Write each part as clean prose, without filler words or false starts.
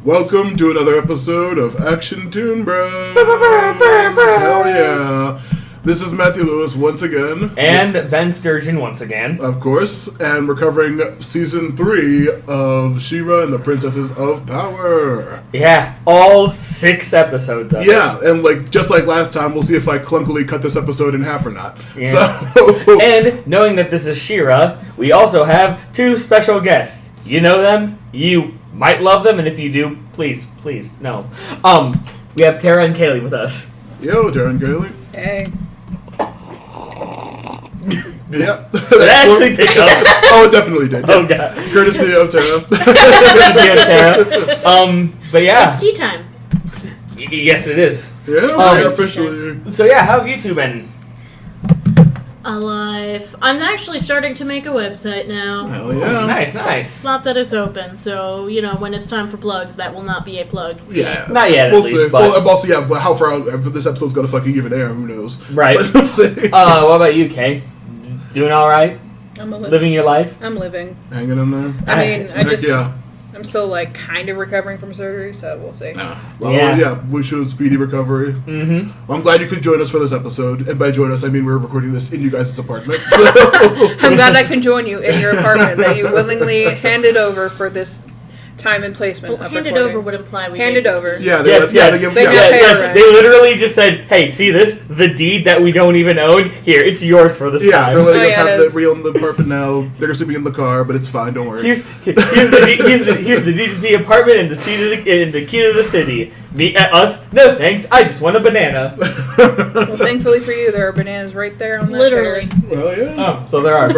Welcome to another episode of Action Toon Bros. Hell yeah. This is Matthew Lewis once again. And Ben Sturgeon once again. Of course. And we're covering Season 3 of She-Ra and the Princesses of Power. Yeah, all 6 episodes of it. Yeah, and just like last time, we'll see if I clunkily cut this episode in half or not. Yeah. So, and knowing that this is She-Ra, we also have 2 special guests. You know them, you might love them, and if you do, please, no. We have Tara and Kaylee with us. Yo, Tara and Kaylee. Hey. Yep. That actually picked up. Oh, it definitely did. Oh, God. Courtesy of Tara. Courtesy of Tara. But yeah. It's tea time. Yes, it is. Yeah, officially. So yeah, how have you two been? Alive. I'm actually starting to make a website now. Hell yeah. Nice. It's not that it's open, so, when it's time for plugs, that will not be a plug. Yeah. Not yet, we'll at least. See. But... Well, also, yeah, but how far out this episode's going to fucking even air, who knows? Right. But we'll see. What about you, Kay? Doing alright? Living your life? I'm living. Hanging in there? I'm still, kind of recovering from surgery, so we'll see. Wish you a speedy recovery. Mm-hmm. Well, I'm glad you could join us for this episode. And by join us, I mean we're recording this in you guys' apartment. So. I'm glad I can join you in your apartment that you willingly handed over for this time and placement of handed recording. over would imply we handed did. over. Yeah, They literally just said, hey, see this? The deed that we don't even own? Here, it's yours for this time. Yeah, they're letting us have the real in the apartment now. They're sleeping in the car, but it's fine, don't worry. Here's the deed to the apartment and the key to the city. Me, us? No thanks, I just want a banana. Well, thankfully for you, there are bananas right there on that Literally. trailer. Well, yeah. Oh, so there are.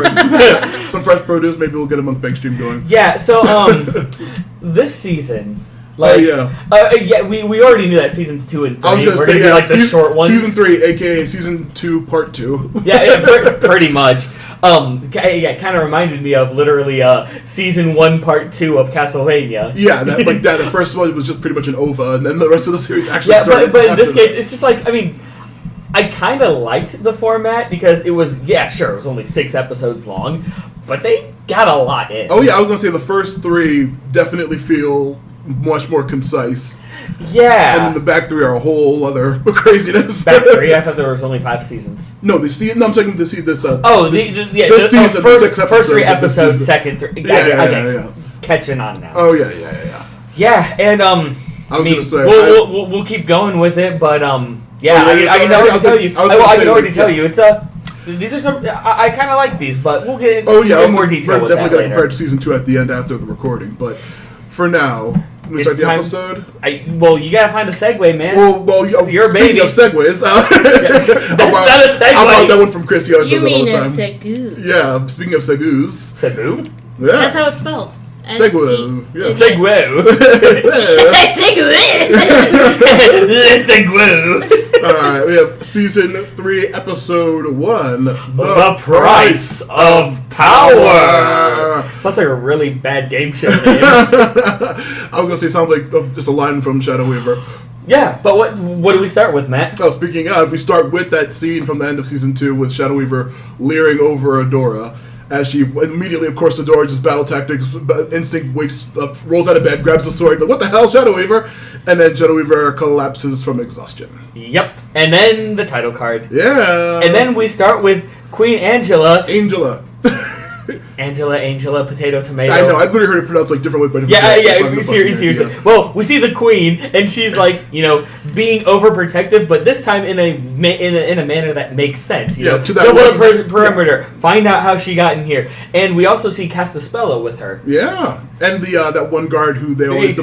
Some fresh produce, maybe we'll get a month-bank stream going. Yeah, so, this season... we already knew that seasons 2 and 3 I was gonna say, the short ones. Season 3, aka Season 2, Part 2. Pretty much. It kind of reminded me of literally Season 1, Part 2 of Castlevania. Yeah, the first one was just pretty much an OVA, and then the rest of the series actually started. But in this case, it's just I kind of liked the format because it was, it was only 6 episodes long, but they got a lot in. Oh yeah, I was going to say the first 3 definitely feel much more concise. Yeah. And then the back 3 are a whole other craziness. Back 3? I thought there was only 5 seasons. No, I'm talking to see this. This season, first 3 episodes, second 3. Yeah. Catching on now. Oh yeah. Yeah, and I was going to say we'll keep going with it, but I can already tell you. I can already tell you. It's these are some. I kind of like these, but we'll get into more detail with that later. We're definitely going to compare Season 2 at the end after the recording, but for now. We start the episode? You gotta find a segue, man. It's your baby. Speaking of segues, that's not a segue. How about that one from Chris? He always says that all the time. Segu? Yeah, speaking of segus. Segu? Yeah. That's how it's spelled. Segue. Yeah. Segue. Segue. Alright, we have Season 3, Episode 1. The Price of Power. Sounds like a really bad game show name. I was gonna say, it sounds like just a line from Shadow Weaver. Yeah, but what do we start with, Matt? Oh, speaking of, we start with that scene from the end of Season 2 with Shadow Weaver leering over Adora. As she immediately, of course, Adora just battle tactics, instinct wakes up, rolls out of bed, grabs the sword, like, what the hell, Shadow Weaver? And then Shadow Weaver collapses from exhaustion. Yep. And then the title card. Yeah. And then we start with Queen Angela. Angela, potato, tomato. I know, I've literally heard it pronounced different ways, but seriously. Yeah. Well, we see the queen, and she's being overprotective, but this time in a manner that makes sense. To that double perimeter. Yeah. Find out how she got in here, and we also see Castaspello with her. Yeah, and that one guard who they always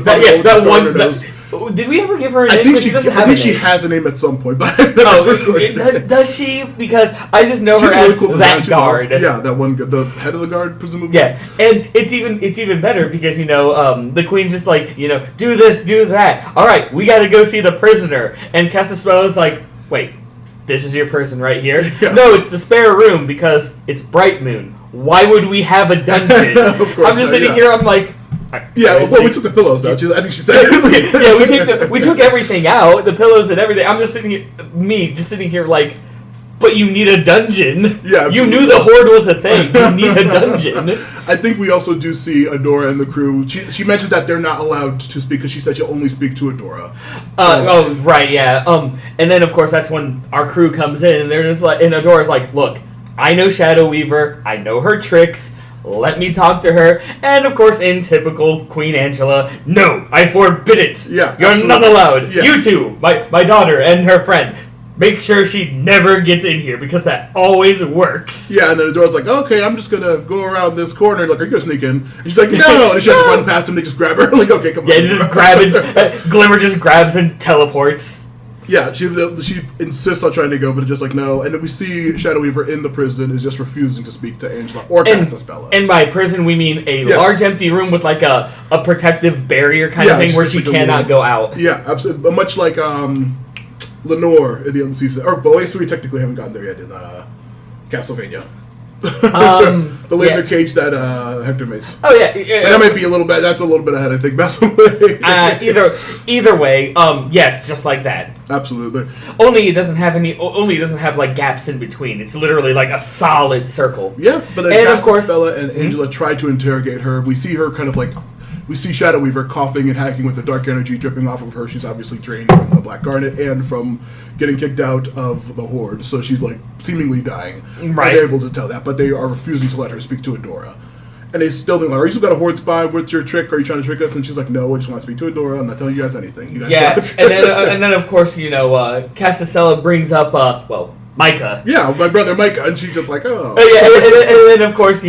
did we ever give her a name? I think she has a name at some point, but I've never does she? Because I just know her as that guard. That one, the head of the guard, presumably. Yeah, and it's even better because the queen's just do this, do that. All right, we got to go see the prisoner, and Castaspello's like, wait, this is your person right here? Yeah. No, it's the spare room because it's Bright Moon. Why would we have a dungeon? I'm just sitting here. I'm like. We took the pillows out. I think she said. We took everything out, the pillows and everything. I'm just sitting here, just sitting here like, But you need a dungeon. Yeah, you absolutely. knew the Horde was a thing. You need a dungeon. I think we also do see Adora and the crew. She mentions that they're not allowed to speak because she said she'll only speak to Adora. Oh, right, yeah. And then of course that's when our crew comes in, and they're just like, and Adora's like, look, I know Shadow Weaver, I know her tricks. Let me talk to her. And of course, in typical Queen Angela, no, I forbid it. Yeah, you're absolutely. not allowed. Yeah. You two, my daughter and her friend. Make sure she never gets in here because that always works. Yeah, and then Adora's like, okay, I'm just gonna go around this corner. Like, are you gonna sneak in? And she's like, no. And she has to run past him. They just grab her. Like, okay, come on. Yeah, just grab it. Glimmer just grabs and teleports. Yeah, she insists on trying to go, but it's just like, no. And then we see Shadow Weaver in the prison is just refusing to speak to Angela or Castaspella. And by prison, we mean a large empty room with like a protective barrier kind of thing where she cannot go out. Yeah, absolutely. But much like Lenore in the other season. Or, but at least we technically haven't gotten there yet in Castlevania. The laser cage that Hector makes. Oh yeah, And that might be a little bit. That's a little bit ahead, I think. Either way, yes, just like that. Absolutely. Only it doesn't have any. Only it doesn't have like gaps in between. It's literally like a solid circle. Yeah, but then And of course- Castaspella and Angela try to interrogate her. We see her kind of like. We see Shadow Weaver coughing and hacking with the dark energy dripping off of her. She's obviously drained from the Black Garnet and from getting kicked out of the Horde. So she's like seemingly dying. Right. And they're able to tell that, but they are refusing to let her speak to Adora. And they still think, like, are you still got a Horde spy? What's your trick? Are you trying to trick us? And she's like, no, I just want to speak to Adora. I'm not telling you guys anything. You guys suck. and then of course Castaspella brings up Micah. Yeah, my brother Micah. And she's just like, oh. And then of course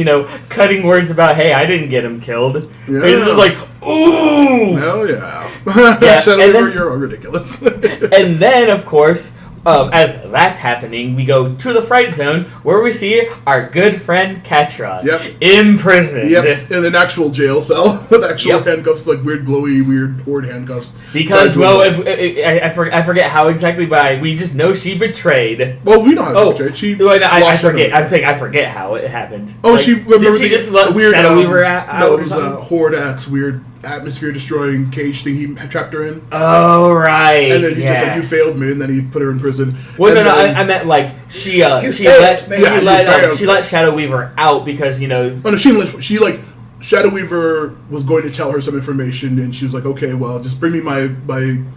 cutting words about, hey, I didn't get him killed. Yeah. It's just like, ooh. Hell yeah. Yeah, Shadow and Weaver, then- you're ridiculous. And then, of course, as that's happening, we go to the Fright Zone where we see our good friend Catra imprisoned. Yep, in an actual jail cell with actual Yep. handcuffs, like weird glowy, weird Horde handcuffs. Because, I forget how exactly, but we just know she betrayed. Well, we know how she betrayed. She I lost forget. Shadow I'm saying I forget how it happened. Oh, Like, she remember did she just let the weird Shadow Weaver out? No, or it was something? Hordax weird atmosphere destroying cage thing he trapped her in. Oh right. And then he just like, you failed me, and then he put her in prison. Well, and no, then, I meant like she let failed. she let Shadow Weaver out because Oh no, she Shadow Weaver was going to tell her some information, and she was like, "Okay, well, just bring me my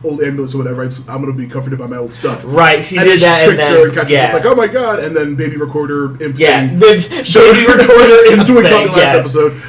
old ambulance or whatever. I'm going to be comforted by my old stuff." Right, she and did then that, she tricked and her, then and Catra's just like, "Oh my god!" And then Baby Recorder imp thing baby recorder that's what we called thing, the last episode.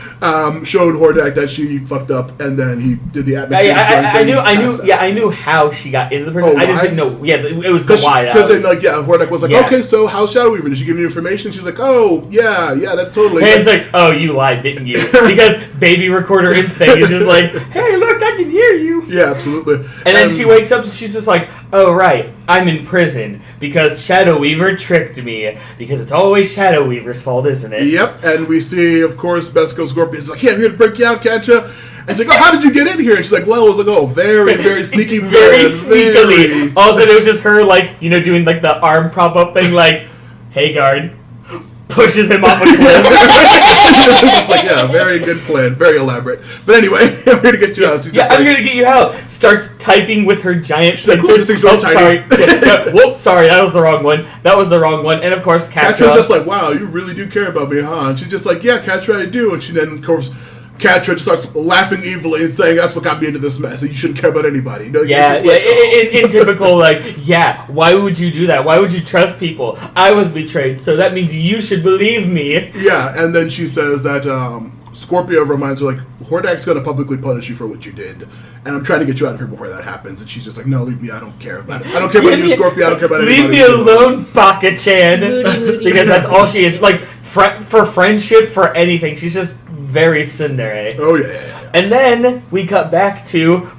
Showed Hordak that she fucked up, and then he did the atmosphere. I knew how she got into the prison. Oh, I just why? didn't know. Yeah, it was the why. Because then, Hordak was like, "Okay, so how's Shadow Weaver? Did she give you information?" She's like, "Oh, yeah, that's totally." And it's like, "Oh, you lied, didn't you?" Because Baby Recorder imp thing is just like, "Hey, look, I can hear you." Yeah, absolutely. And then she wakes up and she's just like, "Oh right, I'm in prison because Shadow Weaver tricked me. Because it's always Shadow Weaver's fault, isn't it?" Yep, and we see, of course, Besco Scorpion's like, "Yeah, I'm here to break you out, Catra." And she's like, "Oh, how did you get in here?" And she's like, "Well, it was like, very, very sneaky, very sneakily." Also, it was just her doing like the arm prop up thing, like, "Hey, guard." Pushes him off a cliff. It's like, yeah, very good plan, very elaborate. But anyway, I'm here to get you out. She's just I'm here to get you out. Starts typing with her giant like, "Cool, this thing's real sorry. tiny." Whoops, sorry, that was the wrong one. And of course, Catra's just like, "Wow, you really do care about me, huh?" And she's just like, "Yeah, Catra, I do." And she then, of course, Catra just starts laughing evilly and saying, "That's what got me into this mess. And you shouldn't care about anybody." You know, in typical, why would you do that? Why would you trust people? I was betrayed, so that means you should believe me. Yeah, and then she says that Scorpio reminds her, like, Hordak's going to publicly punish you for what you did, and I'm trying to get you out of here before that happens. And she's just like, "No, leave me. I don't care about it. I don't care about you, Scorpio. I don't care about anybody. Leave me alone, Baka-chan." Moody. Because that's all she is. Like, for friendship, for anything, she's just very tsundere. Oh, yeah. And then we cut back to,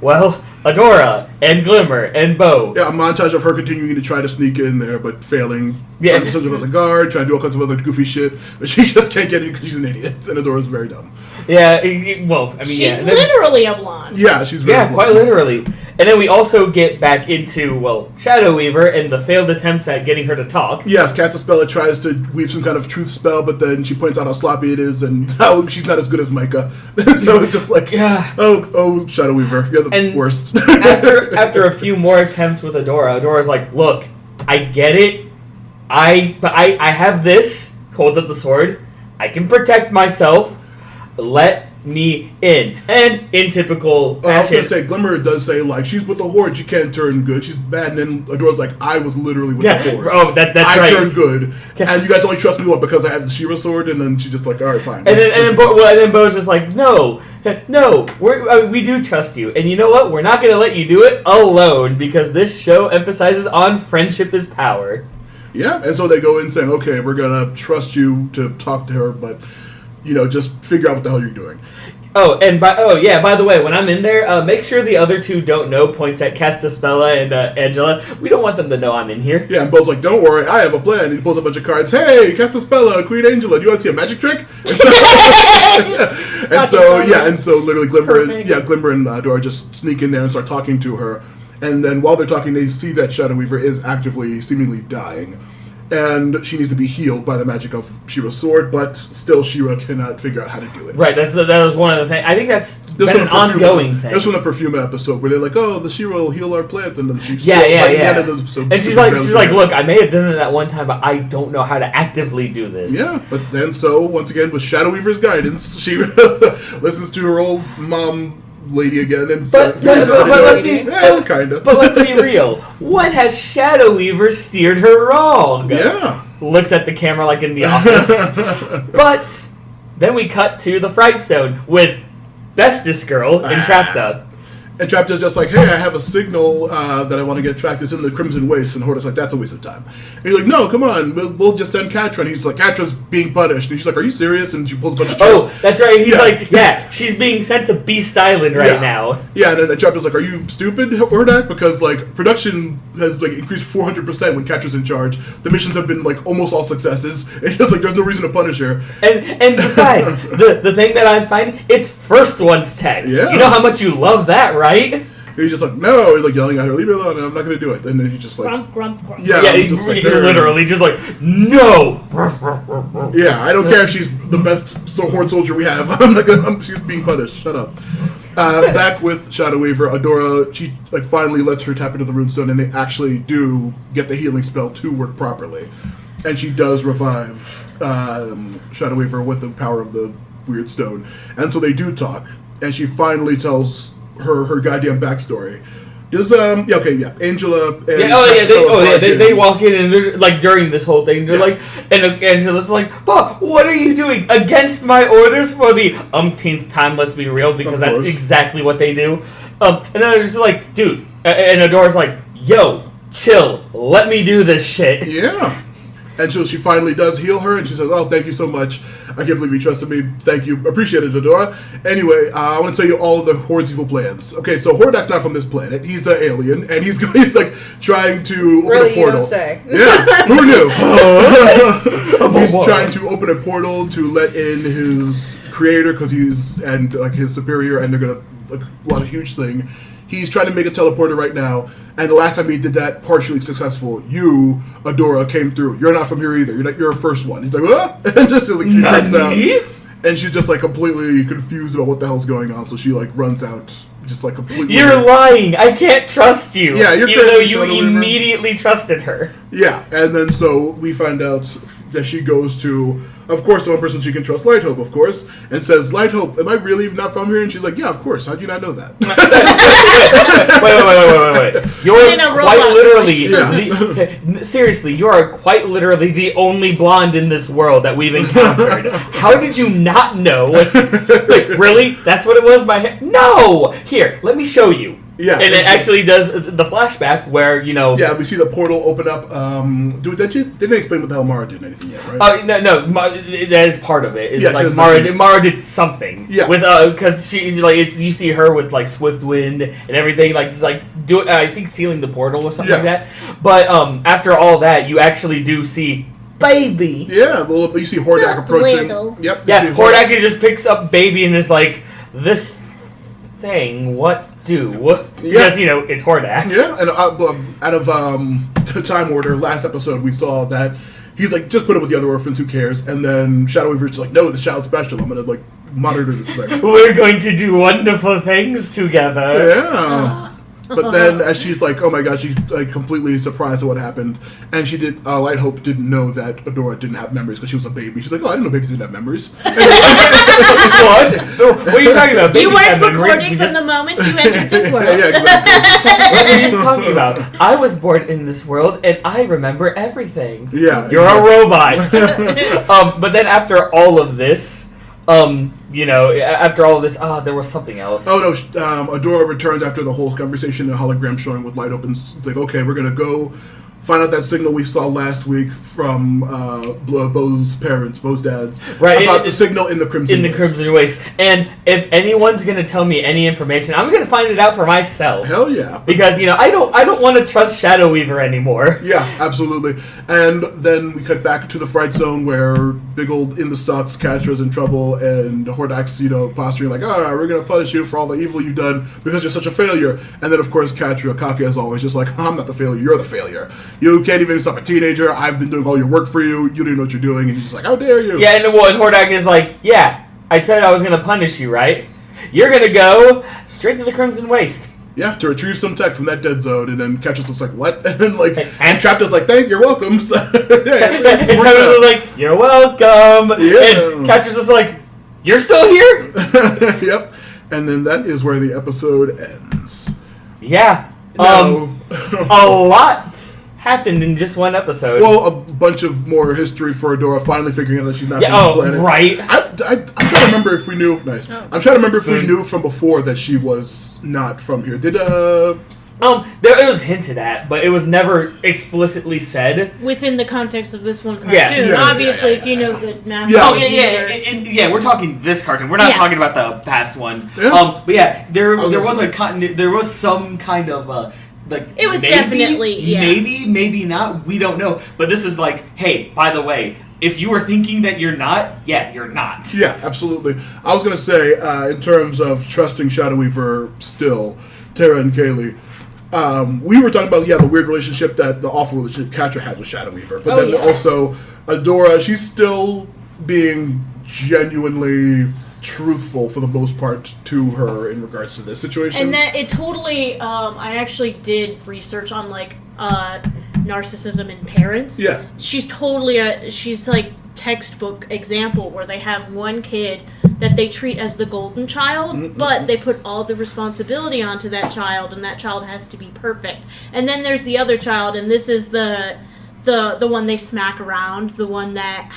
Adora and Glimmer and Bo. Yeah, a montage of her continuing to try to sneak in there, but failing. Yeah. Trying to do something as a guard, trying to do all kinds of other goofy shit, but she just can't get in because she's an idiot, and Adora's very dumb. Yeah, She's literally a blonde. Yeah, she's very Yeah, quite literally. And then we also get back into, Shadow Weaver and the failed attempts at getting her to talk. Yes, Castaspella tries to weave some kind of truth spell, but then she points out how sloppy it is and how she's not as good as Micah. So it's just like, oh, Shadow Weaver, you're the worst. after a few more attempts with Adora's like, "Look, I get it, I have this. Holds up the sword. I can protect myself. Let me in. And in typical I was fashion, gonna say, Glimmer does say, like, she's with the Horde, she can't turn good, she's bad, and then Adora's like, I was literally with the Horde. Oh, that's I right. turned good, and you guys only trust me, what, because I have the Shira sword? And then she's just like, alright, fine. And then Bo's just like, no, we do trust you. And you know what? We're not going to let you do it alone, because this show emphasizes on friendship is power. Yeah, and so they go in saying, okay, we're gonna trust you to talk to her, but, just figure out what the hell you're doing. By the way, when I'm in there, make sure the other two don't know, points at Castaspella and Angela. We don't want them to know I'm in here. Yeah, and Bo's like, don't worry, I have a plan. And he pulls a bunch of cards. Hey, Castaspella, Queen Angela, do you want to see a magic trick? And so literally Glimmer and Dora just sneak in there and start talking to her. And then while they're talking, they see that Shadow Weaver is actively, seemingly dying. And she needs to be healed by the magic of Shira's sword, but still Shira cannot figure out how to do it. Right, that was one of the things. I think that's been an ongoing thing. That's from the Perfume episode where they're like, "Oh, the Shira will heal our plants," and then she's yeah. And she's like, "Look, I may have done it that one time, but I don't know how to actively do this." Yeah, but then once again with Shadow Weaver's guidance, she listens to her old mom lady again, and but let's be real. What has Shadow Weaver steered her wrong? Yeah. Looks at the camera like in The Office. But then we cut to the Fright Stone with Bestest Girl and Trapta. And Trapta's just like, hey, I have a signal that I want to get tracked. It's in the Crimson Waste. And Horda's like, that's a waste of time. And he's like, no, come on. We'll just send Catra. And he's like, Catra's being punished. And she's like, are you serious? And she pulls a bunch of charts. Oh, that's right. He's like, yeah, she's being sent to Beast Island right now. Yeah, and then Trapta's like, are you stupid, Hordak? Because, production has, increased 400% when Catra's in charge. The missions have been, almost all successes. And just, there's no reason to punish her. And besides, the thing that I'm finding, it's first one's tech. Yeah. You know how much you love that, right? And he's just like, no, he's yelling at her, leave her alone, and I'm not going to do it. And then he's just like, grump, grump, grump. Yeah, he literally just like, no! Yeah, I don't care if she's the best Horde soldier we have. She's being punished. Shut up. Back with Shadow Weaver, Adora, she finally lets her tap into the runestone, and they actually do get the healing spell to work properly. And she does revive Shadow Weaver with the power of the weird stone. And so they do talk, and she finally tells her goddamn backstory. Does Angela and they walk in and they're during this whole thing they're and Angela's like, but what are you doing against my orders for the umpteenth time? Let's be real, because that's exactly what they do. And then they're just like, dude, and Adora's like, yo, chill, let me do this shit. Yeah. And so she finally does heal her, and she says, oh, thank you so much. I can't believe you trusted me. Thank you. Appreciate it, Adora. Anyway, I want to tell you all of the Horde's evil plans. Okay, so Hordak's not from this planet. He's an alien, and he's trying to open a portal. You don't say. Yeah, who knew? He's trying to open a portal to let in his creator, because his superior, and they're going to, a lot of huge thing. He's trying to make a teleporter right now, and the last time he did that, partially successful, you, Adora, came through. You're not from here either. You're a first one. He's like, what? And just she freaks out. And she's just completely confused about what the hell's going on, so she runs out, just completely. You're lying. I can't trust you. Yeah, you're even though Shadow you Weaver. immediately trusted her. Yeah, and then so we find out that she goes to, of course, the one person she can trust, Light Hope, of course, and says, Light Hope, am I really not from here? And she's like, yeah, of course. How'd you not know that? Wait. You're quite literally, seriously, you are quite literally the only blonde in this world that we've encountered. How did you not know? Really? That's what it was? My hair? No! Here, let me show you. Yeah, and it actually does the flashback where, Yeah, we see the portal open up. They didn't explain what the hell Mara did or anything yet, right? No, that is part of it. It's Mara did something. Yeah. With, because she's you see her with, Swift Wind and everything, I think sealing the portal or something like that. But, after all that, you actually do see Baby. Yeah, you see Hordak approaching. Yep. Yeah, Hordak just picks up Baby and is like, this thing, what do? Because, it's Hordak. Yeah, and out of Time Order, last episode, we saw that he's like, just put it with the other orphans, who cares? And then Shadow Weaver's just like, no, this child's special. I'm going to monitor this thing. We're going to do wonderful things together. Yeah. But then, as she's like, oh my god, she's like completely surprised at what happened, and she did. Light Hope didn't know that Adora didn't have memories because she was a baby. She's like, oh, I didn't know babies didn't have memories. What? What are you talking about? You Babies weren't have memories. recording from the moment you entered this world. Yeah, exactly. What are you talking about? I was born in this world, and I remember everything. Yeah, You're exactly. a robot. But then after all of this, after all of this, there was something else. Oh no, Adora returns after the whole conversation and hologram showing with Light Hope, and it's like, okay, we're gonna go find out that signal we saw last week from Bo's parents, Bo's dads, Right, about the signal in the Crimson Waste. Crimson Waste. And if anyone's gonna tell me any information, I'm gonna find it out for myself. Hell yeah. Because I don't want to trust Shadow Weaver anymore. Yeah, absolutely. And then we cut back to the Fright Zone where big old in the stocks Catra's in trouble, and Hordak's, posturing like, we're gonna punish you for all the evil you've done because you're such a failure. And then of course Catra, cocky as always, just like, I'm not the failure, you're the failure. You can't even stop a teenager. I've been doing all your work for you. You don't know what you're doing. And he's just like, how dare you? Yeah, and Hordak is like, yeah, I said I was gonna punish you, right? You're gonna go straight to the Crimson Waste. Yeah, to retrieve some tech from that dead zone, and then Catra's just like, what? And then and Trapta's like, you're welcome. So, And Travis is like, you're welcome. Yeah. And Catra's just like, you're still here? Yep. And then that is where the episode ends. Yeah. No. A lot happened in just one episode. Well, a bunch of more history for Adora finally figuring out that she's not from the planet. Right. I'm trying to remember if we knew. Nice. I'm trying to remember if we knew from before that she was not from here. Did it was hinted at, but it was never explicitly said Within the context of this one cartoon. Yeah. Obviously, if you know the master universe. We're talking this cartoon. We're not talking about the past one. Yeah. But yeah, there was some kind of it was maybe, definitely maybe not. We don't know. But this is like, hey, by the way, if you were thinking that you're not, you're not. Yeah, absolutely. I was gonna say, in terms of trusting Shadow Weaver still, Tara and Kaylee. We were talking about the weird relationship the awful relationship Catra has with Shadow Weaver, but then also Adora, she's still being genuinely truthful for the most part to her in regards to this situation. And that it totally, I actually did research on narcissism in parents. Yeah, she's totally she's like textbook example where they have one kid that they treat as the golden child, but they put all the responsibility onto that child, and that child has to be perfect. And then there's the other child, and this is the one they smack around, the one that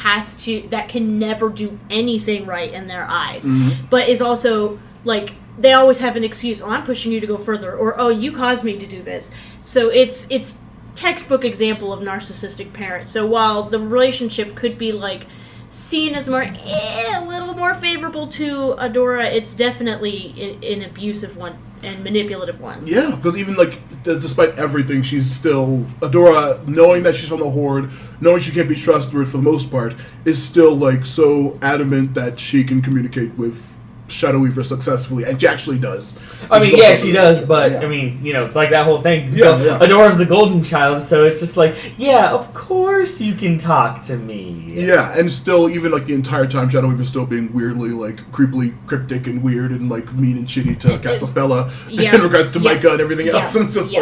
can never do anything right in their eyes, but is also like, they always have an excuse. Oh, I'm pushing you to go further, or oh, you caused me to do this. So it's textbook example of narcissistic parents. So while the relationship could be like seen as more a little more favorable to Adora, it's definitely an abusive one and manipulative one. Yeah, because even despite everything, she's still Adora, knowing that she's from the Horde, knowing she can't be trustworthy for the most part, is still so adamant that she can communicate with Shadow Weaver successfully, and she actually does. I mean, she does, but I mean, like that whole thing. Adora's the golden child, so it's just like, of course you can talk to me. Yeah, and still, even the entire time, Shadow Weaver's still being weirdly, creepily cryptic and weird and mean and shitty to Castaspella in regards to Micah and everything else. And it's just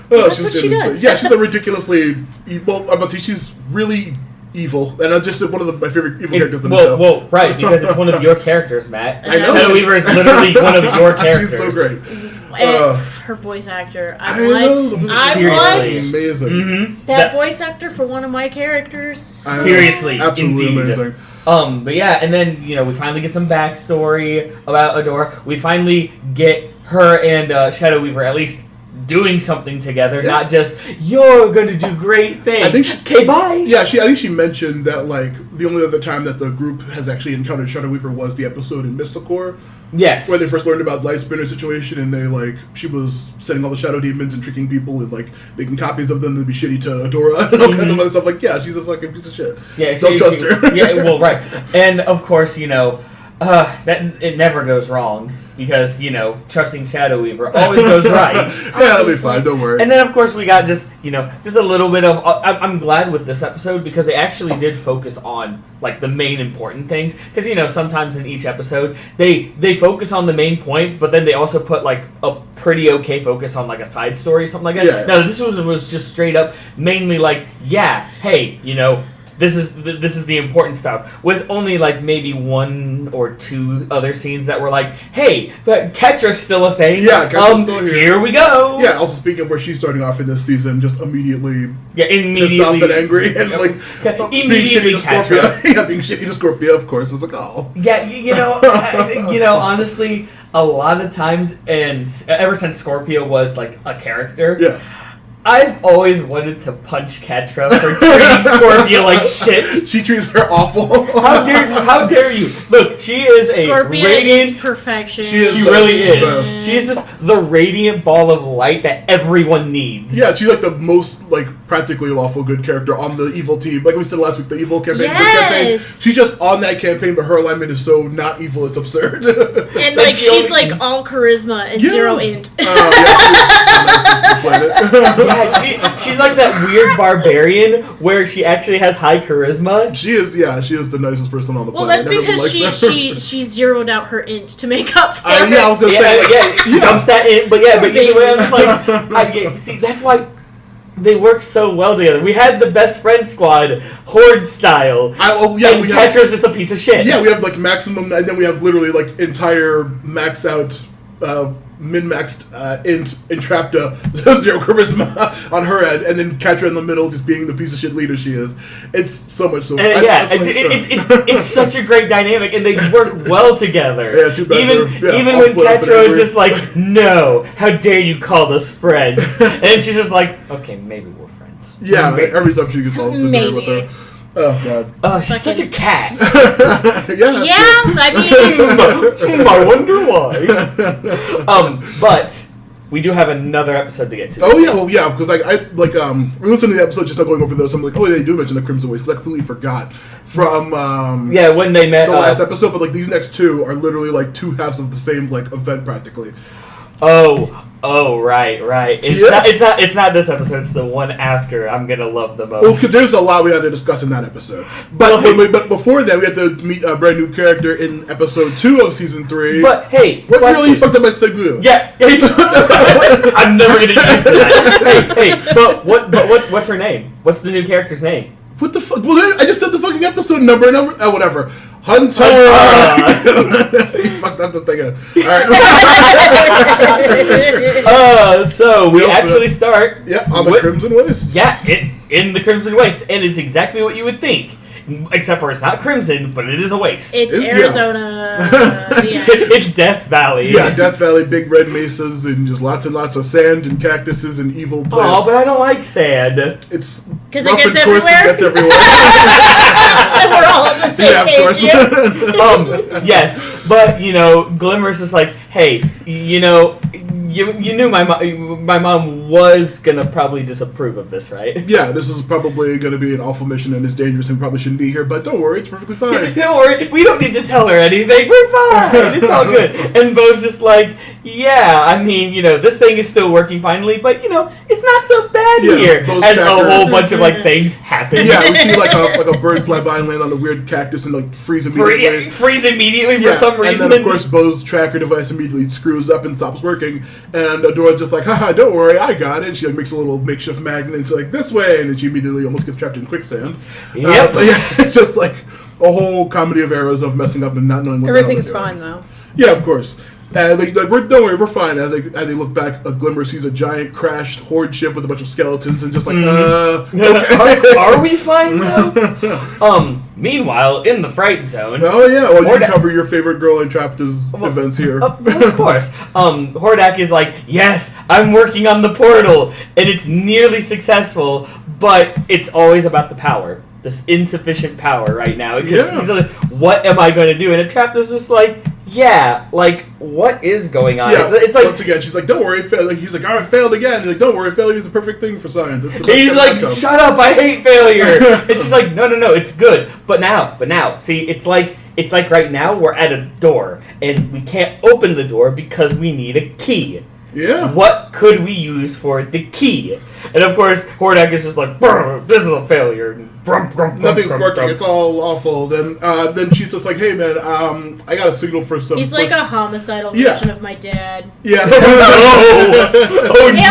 That's what she does. Yeah, she's a ridiculously evil. I'm about to say she's really evil, and I'm just one of my favorite evil characters in the show. Well, right, because it's one of your characters, Matt. I know. Shadow Weaver is literally one of your characters. She's so great. And her voice actor, I Seriously. Amazing. Mm-hmm. That voice actor for one of my characters. Seriously, absolutely indeed. amazing. But yeah, and then we finally get some backstory about Adora. We finally get her and Shadow Weaver at least doing something together, not just you're going to do great things. I think okay, bye. Yeah, I think she mentioned that the only other time that the group has actually encountered Shadow Weaver was the episode in Mysticore. Yes, where they first learned about Light Spinner situation, and they she was sending all the shadow demons and tricking people and making copies of them to be shitty to Adora and all kinds of other stuff. She's a fucking piece of shit. Yeah, don't trust her. Yeah, well, right, and of course That it never goes wrong because trusting Shadow Weaver always goes right. Yeah, it'll be fine. Don't worry. And then of course we got just a little bit of. I'm glad with this episode because they actually did focus on like the main important things because sometimes in each episode they focus on the main point, but then they also put like a pretty okay focus on like a side story or something like that. Yeah. No, this was just straight up mainly like hey This is the important stuff, with only like maybe 1 or 2 other scenes that were like, hey, but Catra's still a thing. Yeah, Catra's still here we go. Yeah, also speaking of where she's starting off in this season, just immediately pissed off and angry and like being shitty to Scorpio. Yeah, being shitty to Scorpio, of course. It's like, oh. Yeah, honestly, a lot of times, and ever since Scorpio was like a character, yeah. I've always wanted to punch Catra for treating Scorpio like shit. She treats her awful. How dare you? Look, she is Scorpio a radiant is perfection. She really is. She is just the radiant ball of light that everyone needs. Yeah, she's like the most like practically lawful good character on the evil team. Like we said last week, the evil campaign. Yes. Good campaign. She's just on that campaign, but her alignment is so not evil, it's absurd. And like she's like all charisma and 0 int. Yeah, she's the nicest on the planet. Yeah, she's like that weird barbarian where she actually has high charisma. She is the nicest person on the Well, planet. that's because she zeroed out her int to make up for it. Yeah, I was gonna say, dumps that in, but either way, I'm just like, see, that's why they work so well together. We had the best friend squad, Horde style. And Catra's just a piece of shit. Yeah, we have like maximum, and then we have literally like entire maxed out, min-maxed Entrapta, 0 charisma on her end, and then Catra in the middle just being the piece of shit leader she is. It's so much so. It's such a great dynamic, and they work well together. Yeah, too bad even when Catra is just like, no, how dare you call us friends? And she's just like, okay, maybe we're friends. Yeah, every time she gets all severe with her. Oh god. Oh, she's such a cat. I mean, I wonder why. But we do have another episode to get to. Oh yeah, because I we're listening to the episode, just not going over those. I'm like, oh, they do mention the Crimson Waves because I completely forgot from when they met the last episode. But like these next 2 are literally like 2 halves of the same like event practically. Oh, right. It's not this episode. It's the one after. I'm gonna love the most. Well, because there's a lot we had to discuss in that episode. But but before that, we had to meet a brand new character in episode 2 of season 3. But hey, what really fucked up my Segu? Yeah, I'm never gonna use that. Hey, but what's her name? What's the new character's name? What the fuck? Well, I just said the fucking episode number. Whatever. Hunter. You fucked up the thing. All right. So we actually start. Yeah, on the Crimson Wastes. Yeah, in the Crimson Waste, and it's exactly what you would think. Except for it's not crimson, but it is a waste. It's Arizona. It's Death Valley. Yeah, Death Valley, big red mesas, and just lots and lots of sand and cactuses and evil plants. Oh, but I don't like sand. It's because it gets everywhere. It gets everywhere. And we're all on the same page. Of course. Yes, but Glimmer's just like, hey, you knew my mom was gonna probably disapprove of this, right? Yeah, this is probably gonna be an awful mission and it's dangerous and probably shouldn't be here, but don't worry, it's perfectly fine. Don't worry, we don't need to tell her anything. We're fine. It's all good. And Bo's just like, yeah, I mean, this thing is still working finally, but it's not so bad here. Bo's as tracker. A whole bunch of things happen. Yeah, we see like a bird fly by and land on a weird cactus and like freeze immediately. Freeze immediately for some reason. And then of course Bo's tracker device immediately screws up and stops working. And Adora's just like, haha, don't worry, I got it. And she like makes a little makeshift magnet and she's like, this way, and then she immediately almost gets trapped in quicksand. Yep. But yeah, it's just like a whole comedy of errors of messing up and not knowing what Everything's the hell fine though. Yeah, of course. And don't worry, we're fine. As they look back, a Glimmer sees a giant crashed horde ship with a bunch of skeletons and just like, okay. Are we fine though? Meanwhile, in the Fright Zone. Oh yeah, well you can cover your favorite girl Entrapta's events here. Of course. Hordak is like, yes, I'm working on the portal, and it's nearly successful, but it's always about the power. This insufficient power right now. Because he's like, what am I going to do? And Entrapta's just like, yeah, like, what is going on? Yeah, it's like, once again, she's like, don't worry, he's like, all right, failed again. He's like, don't worry, failure is the perfect thing for science. He's like, shut up, I hate failure. And she's like, no, it's good. But now, see, it's like it's like right now we're at a door, and we can't open the door because we need a key. Yeah. What could we use for the key? And of course, Hordak is just like, this is a failure. Nothing's working. It's all awful. Then she's just like, hey man, I got a signal for some. He's like a homicidal version of my dad. Yeah. Am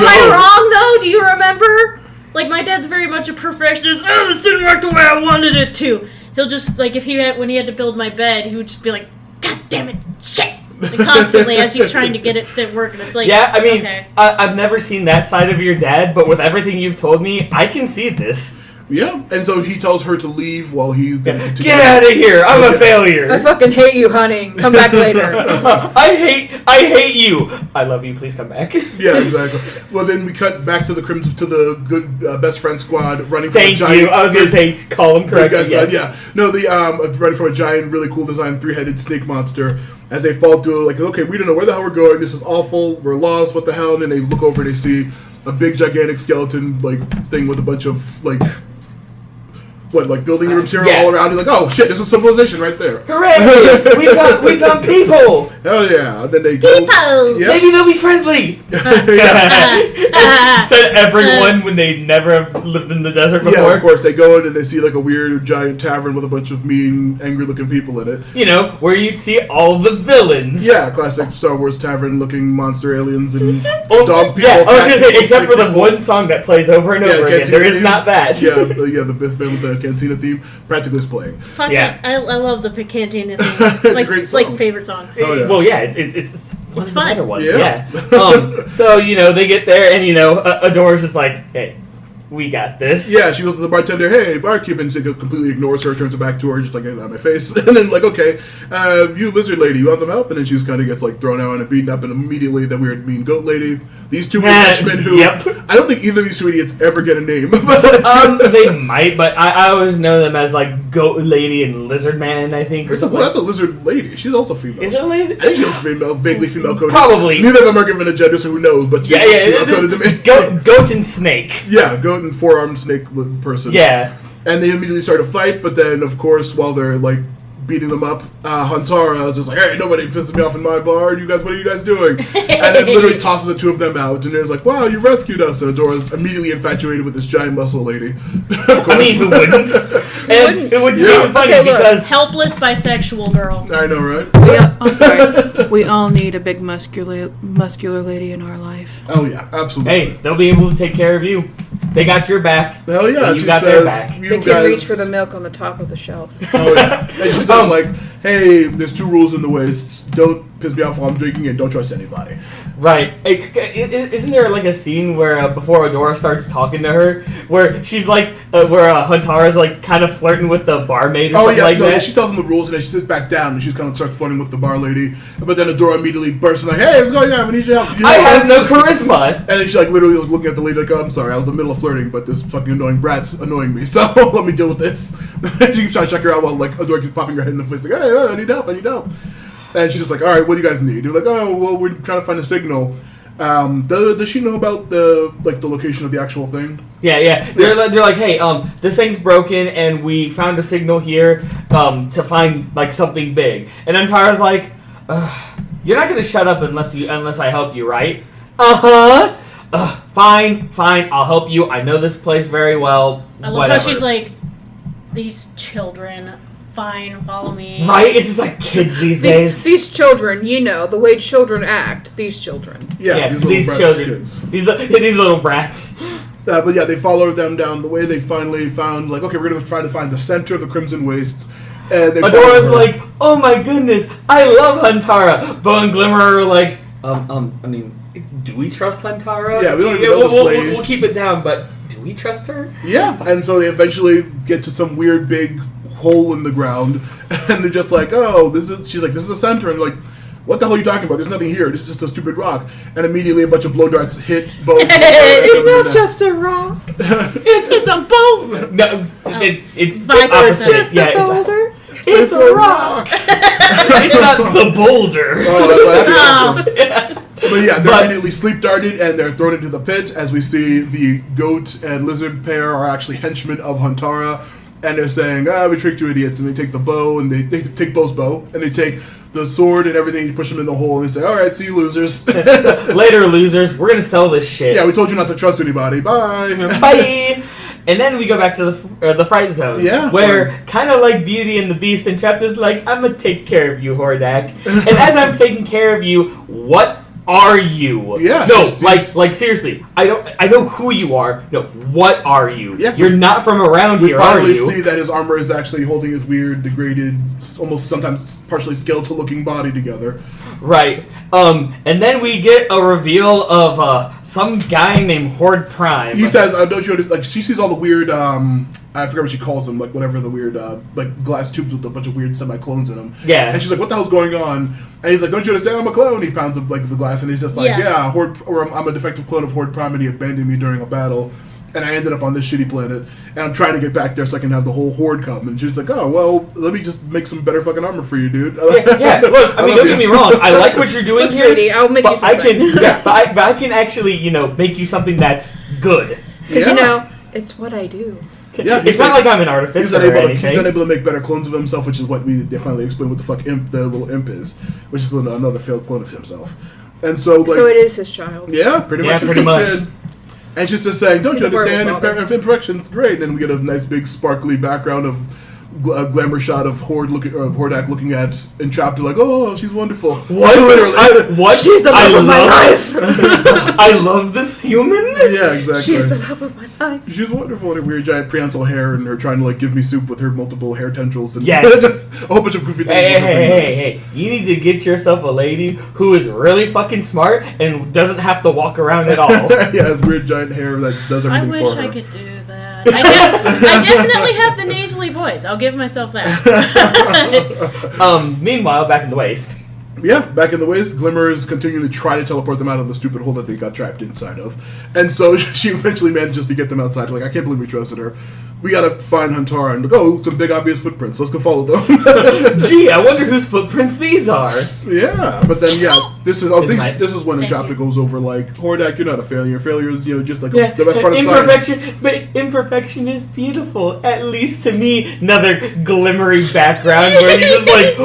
I wrong though? Do you remember? Like my dad's very much a perfectionist. Oh, this didn't work the way I wanted it to. He'll just like when he had to build my bed, he would just be like, God damn it, shit. And constantly as he's trying to get it to work, and it's like, yeah, I mean, okay. I've never seen that side of your dad, but with everything you've told me, I can see this. Yeah, and so he tells her to leave while he... Get out of here! I'm a failure! I fucking hate you, honey. Come back later. I hate you! I love you, please come back. Yeah, exactly. Well, then we cut back to the Crimson, to the good best friend squad running from Thank a giant... you, I was going to say, call him correctly, yes. Yeah. No, running from a giant, really cool design, 3-headed snake monster. As they fall through, like, okay, we don't know where the hell we're going. This is awful. We're lost. What the hell? And then they look over and they see a big, gigantic skeleton, like, thing with a bunch of, like... building material all around. You're like, oh shit, this is civilization right there. Hooray! we found people! Hell yeah. And then they go... People! Yep. Maybe they'll be friendly! Said everyone when they never have lived in the desert before. Yeah, of course. They go in and they see like a weird giant tavern with a bunch of mean, angry-looking people in it. You know, where you'd see all the villains. Yeah, classic Star Wars tavern-looking monster aliens and Oh, dog people. Yeah, I was going to say, except for the people. one song that plays over and over again. Cantina There is theme. not that. Yeah, the Biff Band with the Cantina theme practically is playing. Fuck Yeah. I love the Cantina theme. It's a Like, great it's like song. favorite song. Oh, yeah. Well, yeah, it's one of the fun. better ones. Yeah. Yeah. So, you know, they get there and, you know, Adora's just like, hey, we got this. Yeah, she goes to the bartender, hey, barkeep, and she completely ignores her, turns her back to her, just like, get out of my face. And then, like, okay, you lizard lady, you want some help? And then she just kind of gets, like, thrown out and beaten up, and immediately that weird mean goat lady. These two henchmen who, Yep. I don't think either of these two idiots ever get a name. They might, but I always know them as, like, Goat Lady and Lizard Man, I think. Or something. Well, that's a lizard lady. She's also female. Is it a lizard? I think she looks female, vaguely female coded. Probably. Neither of them are given a gender, so who knows, but she looks female coded to me. Goat and Snake. Yeah, goat and four-armed snake person. Yeah. And they immediately start a fight, but then, of course, while they're, like, beating them up, Huntara is just like, hey, nobody pisses me off in my bar. You guys, what are you guys doing? And then literally tosses the two of them out, and there's like, wow, you rescued us. And Adora's immediately infatuated with this giant muscle lady. Of course. I mean, who wouldn't? And which is even funny because... Helpless bisexual girl. I know, right? I'm sorry. We all need a big muscular lady in our life. Oh, yeah, absolutely. Hey, they'll be able to take care of you. They got your back. Hell yeah. And you She got says, their back. you They guys... can reach for the milk on the top of the shelf. Oh, yeah. And she says, like, hey, there's two rules in the Waste. Don't piss me off while I'm drinking, and don't trust anybody. Right. Isn't there like a scene where before Adora starts talking to her, where she's like, where Huntara's like kind of flirting with the barmaid or something like that? She tells him the rules, and then she sits back down, and she's kind of starts flirting with the bar lady. But then Adora immediately bursts in like, hey, what's going on? We need your help. I have no charisma. And then she like literally was looking at the lady like, oh, I'm sorry, I was in the middle of flirting, but this fucking annoying brat's annoying me, so let me deal with this. She keeps trying to check her out while like Adora keeps popping her head in the face like, hey, I need help. And she's just like, all right, what do you guys need? They're like, oh, well, we're trying to find a signal. Does she know about the location of the actual thing? Yeah. They're like, hey, this thing's broken, and we found a signal here to find like something big. And then Tara's like, you're not gonna shut up unless I help you, right? Fine, I'll help you. I know this place very well. I love Whatever. how she's like, these children, fine, follow me. Right? It's just like kids these days. These children, you know, the way children act, these children. Yeah, Yes, these these little children. kids. These little brats. But yeah, they followed them down the way. They finally found like, okay, we're gonna try to find the center of the Crimson Wastes. And they Adora's like, oh my goodness, I love Huntara. Bo and Glimmer are like, I mean, do we trust Huntara? Yeah, we don't even know this lady. We'll keep it down, but do we trust her? yeah, and so they eventually get to some weird big hole in the ground, and they're just like, oh, she's like, this is the center, and they're like, what the hell are you talking about? There's nothing here. This is just a stupid rock. And immediately a bunch of blow darts hit Bo. It's not just a rock. It's a boat. No, it's Vice the versa. opposite. Just Yeah, a boulder. it's a rock. It's not the boulder. Oh, that'd be awesome. But yeah, they're But- immediately sleep darted and they're thrown into the pit as we see the goat and lizard pair are actually henchmen of Huntara. and they're saying, we tricked you idiots, and they take the bow, and they take Bo's bow, and they take the sword and everything, you push them in the hole, and they say, alright, see you losers. Later, losers, we're gonna sell this shit. Yeah, we told you not to trust anybody, bye. Bye! And then we go back to the fright zone, where kind of like Beauty and the Beast, and Chapter's like, I'm gonna take care of you, Hordak. And as I'm taking care of you, what are you? Yeah. No, like seriously, I know who you are. No, what are you? Yeah. You're not from around here, are you? We finally see that his armor is actually holding his weird, degraded, almost sometimes partially skeletal-looking body together. Right. And then we get a reveal of some guy named Horde Prime. He says, don't you understand? Like, she sees all the weird, I forget what she calls them, like, whatever the weird, like, glass tubes with a bunch of weird semi-clones in them. Yeah. And she's like, what the hell's going on? And he's like, don't you understand? I'm a clone. He pounds up, like, the glass, and he's just like, I'm a defective clone of Horde Prime, and he abandoned me during a battle. And I ended up on this shitty planet, and I'm trying to get back there so I can have the whole horde come. And she's like, oh, well, let me just make some better fucking armor for you, dude. Yeah, look, I mean, don't get me wrong. I like what you're doing here. Sweetie, I'll make you something. But I can actually, make you something that's good. Because, it's what I do. Yeah, it's not like I'm an artificer or anything. He's unable to make better clones of himself, which is what they finally explain what the fuck the little imp is, which is another failed clone of himself. And so, like... So it is his child. Yeah, pretty much. Pretty much. Kid. And she's just saying, don't you understand? Imperfection's great. And then we get a nice big sparkly background of glamour shot of Hordak looking at Entrapta like, oh, she's wonderful. What? Literally. What? She's the love of my life. I love this human. Yeah, exactly. She's the love of my life. She's wonderful in her weird giant prehensile hair and her trying to like give me soup with her multiple hair tendrils and just a whole bunch of goofy things. Hey, you need to get yourself a lady who is really fucking smart and doesn't have to walk around at all. Yeah, has weird giant hair that does everything for her. I wish I could do that. I definitely have the nasally voice. I'll give myself that. Meanwhile, back in the waste. Yeah, back in the waste, Glimmer is continuing to try to teleport them out of the stupid hole that they got trapped inside of. And so she eventually manages to get them outside. Like, I can't believe we trusted her. We gotta find Huntara and some big obvious footprints. Let's go follow them. Gee, I wonder whose footprints these are. Yeah, but then this is when Entrapta goes over like, Hordak, you're not a failure. Failure is just like the best part of imperfection. But imperfection is beautiful, at least to me. Another glimmery background where you're just like,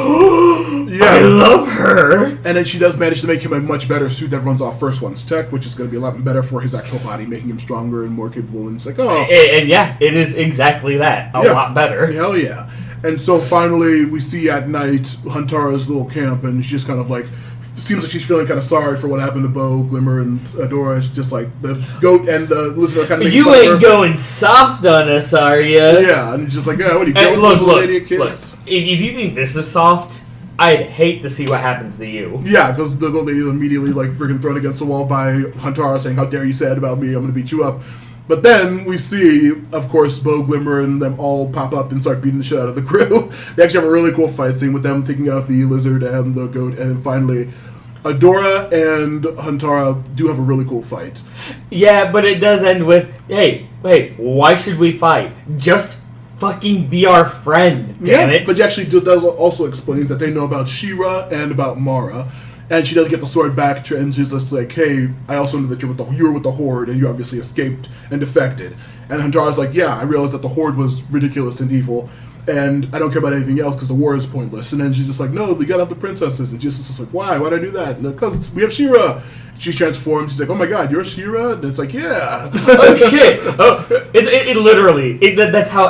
I love her. And then she does manage to make him a much better suit that runs off First One's tech, which is going to be a lot better for his actual body, making him stronger and more capable. And it's like, and yeah, it is exactly that. A lot better. Hell yeah. And so finally, we see at night Huntara's little camp, and she's just kind of like, seems like she's feeling kind of sorry for what happened to Bo, Glimmer, and Adora. It's just like the goat and the lizard are kind of making You ain't going soft on us, are ya? Yeah, and it's just like, what are you doing with this little lady kids? Look, if you think this is soft, I'd hate to see what happens to you. Yeah, because the goat lady is immediately like freaking thrown against the wall by Huntara saying, how dare you say that about me, I'm going to beat you up. But then we see, of course, Bo, Glimmer, and them all pop up and start beating the shit out of the crew. They actually have a really cool fight scene with them taking out the lizard and the goat, and then finally Adora and Huntara do have a really cool fight. Yeah, but it does end with, hey, why should we fight? Just fucking be our friend, damn it. But she actually does also explains that they know about She-Ra and about Mara. And she does get the sword back, and she's just like, hey, I also know that you were with the Horde, and you obviously escaped and defected. And Huntara's like, yeah, I realized that the Horde was ridiculous and evil, and I don't care about anything else because the war is pointless. And then she's just like, no, we got out the princesses. And Jesus is like, why? Why'd I do that? Because we have She-Ra. She transforms. She's like, oh my god, you're She-Ra? And it's like, yeah. Oh shit. Oh, it literally, that's how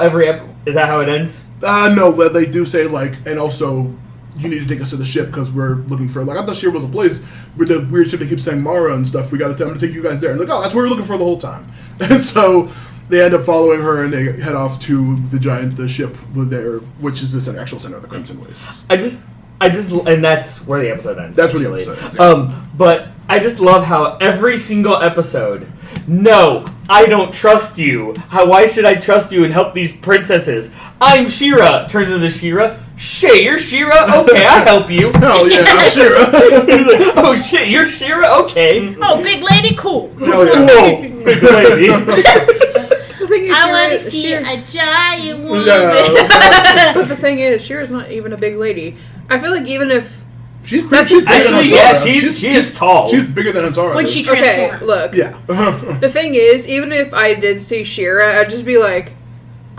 is that how it ends? No, but they do say like, and also, you need to take us to the ship because we're looking for, like, I thought She-Ra was a place with the weird ship that keeps saying Mara and stuff. I'm going to take you guys there. And like, oh, that's what we're looking for the whole time. And so they end up following her and they head off to the ship with which is the actual center of the Crimson Wastes. I just, and that's where the episode ends. That's where the episode ends. Yeah. But I just love how every single episode, no, I don't trust you. Why should I trust you and help these princesses? I'm She-Ra. Turns into She-Ra. Shit, you're She-Ra? Okay, I'll help you. Hell yeah, I'm She-Ra. Like, oh shit, you're She-Ra? Okay. Oh, big lady, cool. Hell yeah. Whoa, big lady. The thing is, I want to see a giant woman. Yeah. But the thing is, She-Ra's not even a big lady. I feel like even if She's Actually, yeah, she is tall. She's bigger than Huntara. When she transforms. look. Yeah. The thing is, even if I did see She-Ra, I'd just be like,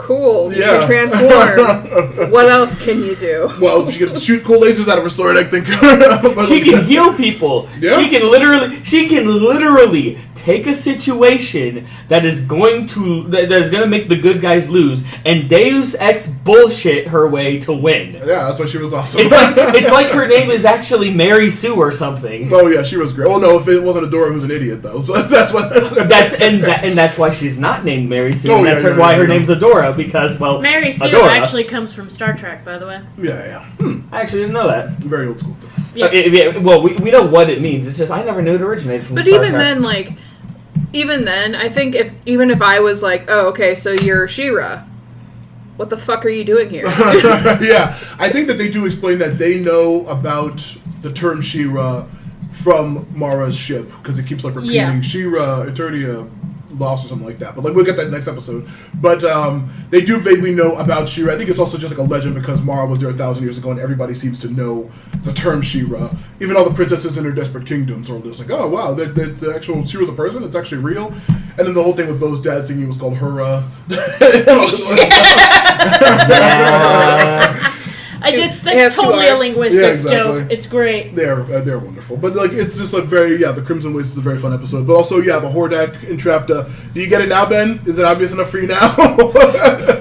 Cool. You Yeah. can transform. What else can you do? Well, she can shoot cool lasers out of her sword, I think. But She can heal people. Yeah. She can literally take a situation that is going to make the good guys lose and Deus Ex bullshit her way to win. Yeah, that's why she was awesome. It's like her name is actually Mary Sue or something. Oh yeah, she was great. Well, no, if it wasn't Adora, who's an idiot though. So that's what. That's why she's not named Mary Sue. Oh, and that's yeah, why yeah, her yeah. name's Adora because Mary Sue Adora. actually comes from Star Trek, by the way. Yeah. I actually didn't know that. Very old school. Yeah. Well, we know what it means. It's just I never knew it originated from But Star even Trek. then, like, I think if I was like, oh, okay, so you're She-Ra, what the fuck are you doing here? Yeah, I think that they do explain that they know about the term She-Ra from Mara's ship because it keeps like repeating Yeah. She-Ra, Eternia, lost or something like that. But like we'll get that next episode. But they do vaguely know about She-Ra. I think it's also just like a legend because Mara was there 1,000 years ago and everybody seems to know the term She-Ra. Even all the princesses in her desperate kingdoms are just like, oh wow, that actual She-Ra's a person. It's actually real. And then the whole thing with Bo's dad singing was called Hurrah. That's totally a linguistics Yeah, exactly. joke. It's great. They're wonderful, but like it's just like the Crimson Waste is a very fun episode. But also you have a Hordak entrapped. Do you get it now, Ben? Is it obvious enough for you now?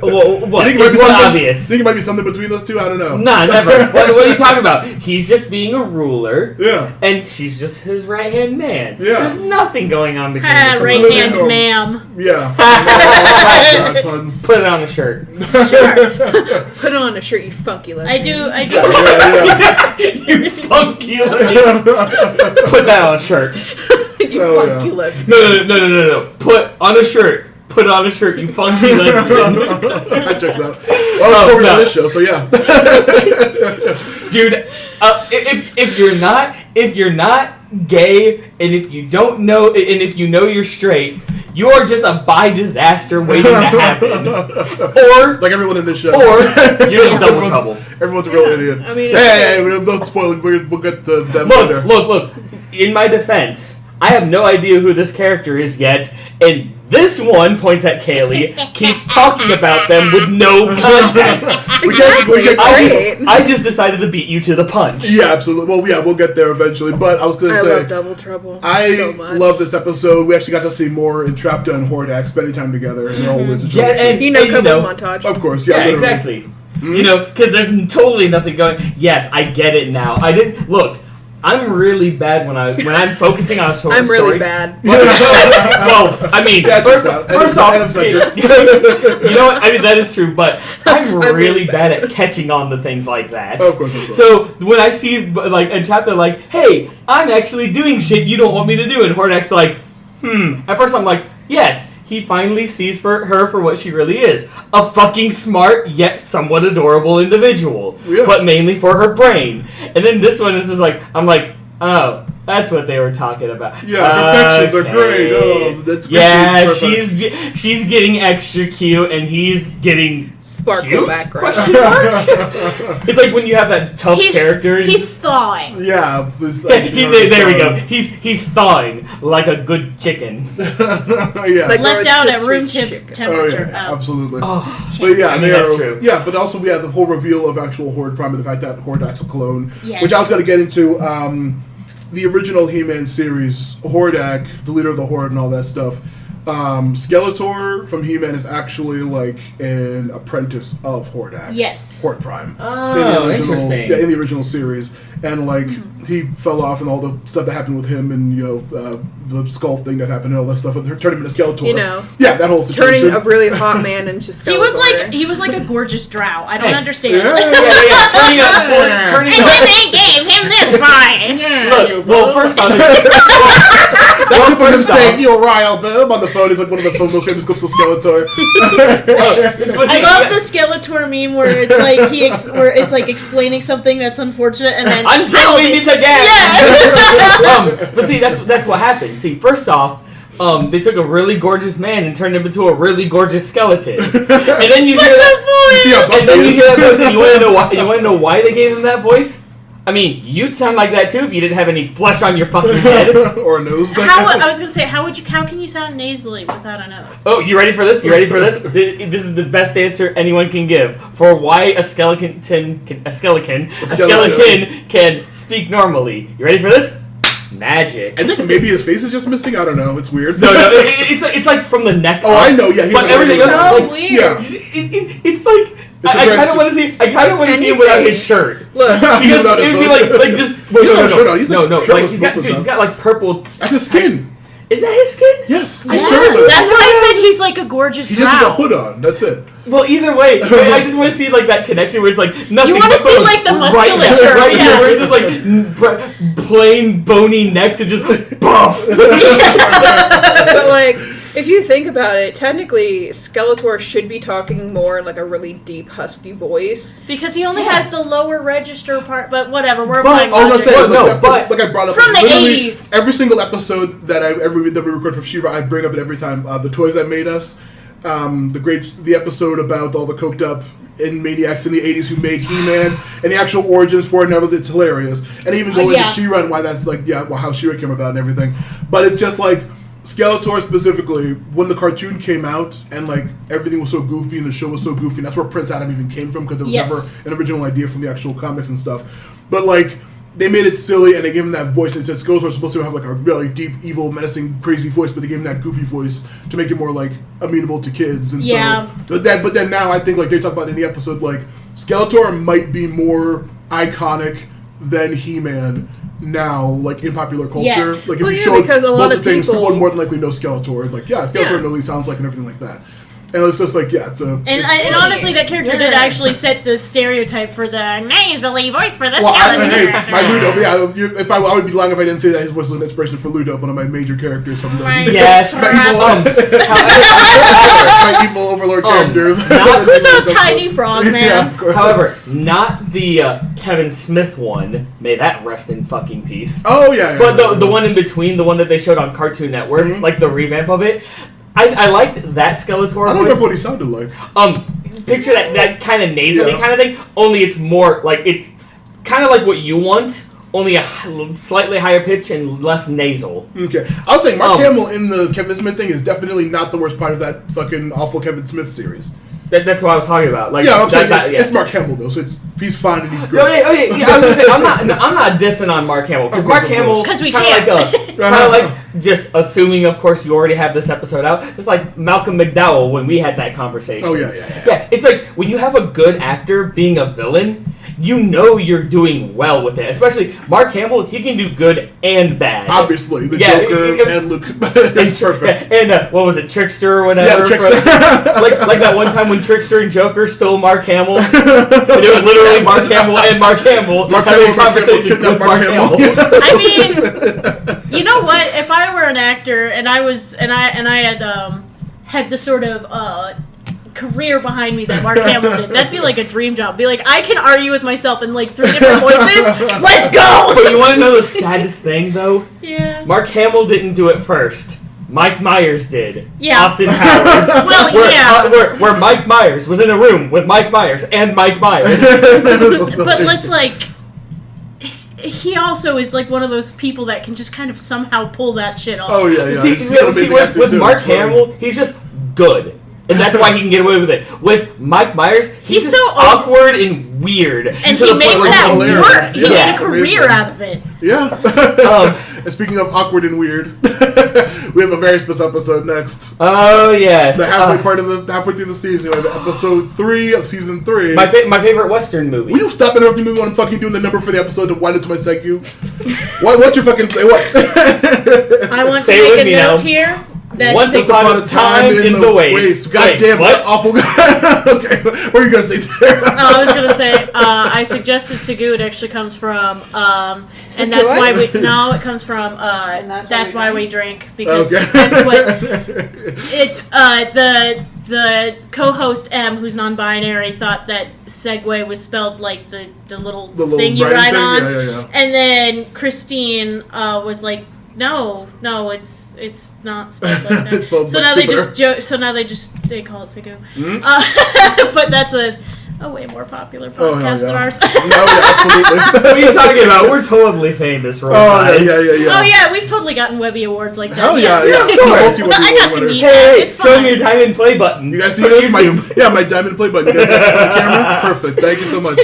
Well, what? You think it might It's be what something- obvious? Think it might be something between those two? I don't know. Nah, never. What are you talking about? He's just being a ruler. Yeah. And she's just his right hand man. Yeah. There's nothing going on between Ah, the two. right Little hand, bit, ma'am. Yeah. Oh, God, puns. Put it on a shirt. Put it on a shirt, you funky lesbian. I do. Yeah. You funky lesbian. Put that on a shirt. You Oh, funky yeah. lesbian. No. Put on a shirt. Put on a shirt, you funky lesbian. That checks out. Well, it's no. on this show, so yeah. Dude, if you're not gay, and if you don't know, and if you know you're straight, you are just a bi disaster waiting to happen. Or Like everyone in this show. Or you're just double Everyone's- trouble. Everyone's a real idiot. I mean, hey, don't spoil it. We'll get them later. Look. In my defense, I have no idea who this character is yet, and this one points at Kaylee, keeps talking about them with no context. Exactly. It's great. I just decided to beat you to the punch. Yeah, absolutely. Well, yeah, we'll get there eventually. But I was going to I say, love Double Trouble I so much. love this episode. We actually got to see more Entrapta and Hordak spending time together in their whole wizard Yeah, tradition. and- You know, couples know, montage. Of course, yeah, Yeah, literally. exactly. You know, because there's totally nothing going. Yes, I get it now. I didn't look. I'm really bad when I'm focusing on a short I'm story. really bad. Well, I mean, Yeah, first check off, Adam sentence. you know what? I mean, that is true, but I'm I'm really bad at catching on to things like that. Of course. So when I see like a chapter like, "Hey, I'm actually doing shit you don't want me to do," and Hordak's like, At first, I'm like, yes. He finally sees her for what she really is. A fucking smart, yet somewhat adorable individual. Yeah. But mainly for her brain. And then this one is just like, I'm like, oh, that's what they were talking about. Yeah, perfections are great. Oh, that's great. Yeah, Perfect. she's getting extra cute, and he's getting Sparkle cute? background. Question mark? It's like when you have that tough character. He's thawing. Yeah, There we go. He's thawing like a good chicken. Yeah. Like- Left it's out a at room sweet chicken. temperature. Oh yeah, absolutely. Oh, But yeah, I mean, they that's are, true. yeah, but also we have the whole reveal of actual Horde Prime and the fact that Hordak's a clone, Yes. which I was going to get into. The original He-Man series, Hordak, the leader of the Horde and all that stuff, Skeletor from He-Man is actually like an apprentice of Hordak. Yes. Horde Prime. Oh, interesting. Yeah, in the original series. And like, he fell off and all the stuff that happened with him and, you know, the skull thing that happened and all that stuff, with her turning him into Skeletor. You know. Yeah, that whole situation. Turning a really hot man into Skeletor. He was like a gorgeous drow. I don't Hey. understand. Yeah. Turning And up. then they gave him this prize. Look, well, first off, That clip of him first off- saying, "You're rile, boom," on the phone is like one of the most famous clips of Skeletor. I love the Skeletor meme where it's like where it's like explaining something that's unfortunate and then until we meet again. Yeah. But see, that's what happened. See, first off, they took a really gorgeous man and turned him into a really gorgeous skeleton. And then you hear that. You see how And buff then he you is? hear that voice. And you want to know why? You want to know why they gave him that voice? I mean, you'd sound like that too if you didn't have any flesh on your fucking head. Or a nose. I was gonna say, how can you sound nasally without a nose? Oh, you ready for this? You ready for this? This is the best answer anyone can give for why a skeleton can speak normally. You ready for this? Magic. I think maybe his face is just missing. I don't know. It's weird. No, it's like from the neck. Oh, I know. Yeah, but everything else so like, weird. Yeah. It's like. I kind of want to see. I kind of want to see him Anything. without his shirt. Look, Because Without it his would be shirt. like just He's not a shirt on. He's no, shirtless like he's most of the he's time. got like purple. That's his skin. Is that his skin? Yes. Yeah, He's shirtless. that's why I said he's like a gorgeous He just has a drow. hood on. That's it. Well, either way, I just want to see like that connection where it's like nothing. You wanna but see, bone like, the right musculature, here, right here, yeah. where it's just like plain bony neck to just buff. but like, if you think about it, technically Skeletor should be talking more in like a really deep, husky voice. Because he only has the lower register part, but whatever, we're But applying I was logic. gonna say, Well, no, but like I brought up from the literally 80s. every single episode that we record for She-Ra, I bring up it every time. The toys that made us, the episode about all the coked up maniacs in the 80s who made He-Man, and the actual origins for it. And it's hilarious. And even go into Yeah. She-Ra and why that's like how She-Ra came about and everything. But it's just like. Skeletor specifically, when the cartoon came out and like everything was so goofy and the show was so goofy, and that's where Prince Adam even came from because it was Yes. never an original idea from the actual comics and stuff. But like they made it silly and they gave him that voice and said Skeletor's supposed to have like a really deep, evil, menacing, crazy voice, but they gave him that goofy voice to make it more like amenable to kids. And Yeah. so, but then now I think like they talk about in the episode like Skeletor might be more iconic than He-Man. Now, like in popular culture, Yes. like if Well, you yeah, showed because a lot both of the things, people people- would more than likely know Skeletor. And like, Skeletor Yeah. knows what he sounds like and everything like that. And it's just like, it's a. And honestly, that character did actually set the stereotype for the nasally voice for the Well, skeleton. hey, my Ludo, if I would be lying if I didn't say that his voice was an inspiration for Ludo, one of my major characters from the Yes. my evil overlord characters. Who's a tiny frog man? Yeah, of course. However, not the Kevin Smith one. May that rest in fucking peace. Oh yeah, But the one in between, the one that they showed on Cartoon Network, like the revamp of it, I liked that Skeletor I don't voice. remember what he sounded like. Picture that kind of nasally Yeah. kind of thing. Only it's more like it's kind of like what you want. Only a slightly higher pitch and less nasal. Okay, I was saying Mark Hamill in the Kevin Smith thing is definitely not the worst part of that fucking awful Kevin Smith series. That's what I was talking about. Like, Yeah, I'm saying that- it's Mark Hamill though, so he's fine and he's great. Yeah. I was gonna say I'm not dissing on Mark Hamill because Of course, Mark of Hamill course. 'Cause we kind can't. of like just assuming, of course, you already have this episode out. Just like Malcolm McDowell when we had that conversation. Oh yeah. Yeah, it's like when you have a good actor being a villain, you know you're doing well with it. Especially Mark Hamill, he can do good and bad. Obviously, the Yeah, Joker and Luke. It's perfect. And what was it, Trickster or whatever? Yeah, the Trickster. like that one time when Trickster and Joker stole Mark Hamill. And it was literally Mark Hamill and Mark Hamill having a conversation with Mark Hamill. I mean, you know what? If I were an actor and I had the sort of career behind me that Mark Hamill did, that'd be like a dream job. Be like, I can argue with myself in like 3 different voices. Let's go. But you want to know the saddest thing, though? Yeah. Mark Hamill didn't do it first. Mike Myers did. Yeah. Austin Powers. Well, yeah. Where Mike Myers was in a room with Mike Myers and Mike Myers. But let's like. He also is like one of those people that can just kind of somehow pull that shit off. Oh yeah. See, He's an amazing actor, with too. Mark It's funny. Hamill, he's just good. And that's why he can get away with it. With Mike Myers, he's just so awkward and weird. And to he the point makes where that he's hilarious. work. He Yeah, made a it's career amazing. out of it. Yeah. And speaking of awkward and weird, we have a very special episode next. Oh, yes. The halfway through the season, we have episode 3 of season 3. My favorite Western movie. Will you stop interrupting me when I'm fucking doing the number for the episode to wind into my segue? What's your fucking say? What? I want Say to it with make me a note now. here. That Once upon a time in the waste. God Wait, damn, what? that awful guy. Okay, what are you gonna say, Tara? I was gonna say I suggested Segu. It actually comes from and that's why we it comes from that's why we drink because Okay. that's what the co-host M, who's non-binary, thought that Segway was spelled like the little thing you writing ride thing? on, Yeah. and then Christine was like, no, it's not spelled like It's spelled that. So much now they stupider. just they call it Segu. But a way more popular Oh, hell podcast than yeah. ours. No, yeah, absolutely. What are you talking about? We're totally famous, right? Oh, guys? yeah. Oh yeah, we've totally gotten Webby awards like that. Hell yeah. of course. I got to meet Hey, them. It's show fine. me your diamond play button. You guys see for this? YouTube. My diamond play button. You guys got this on the camera? Perfect. Thank you so much.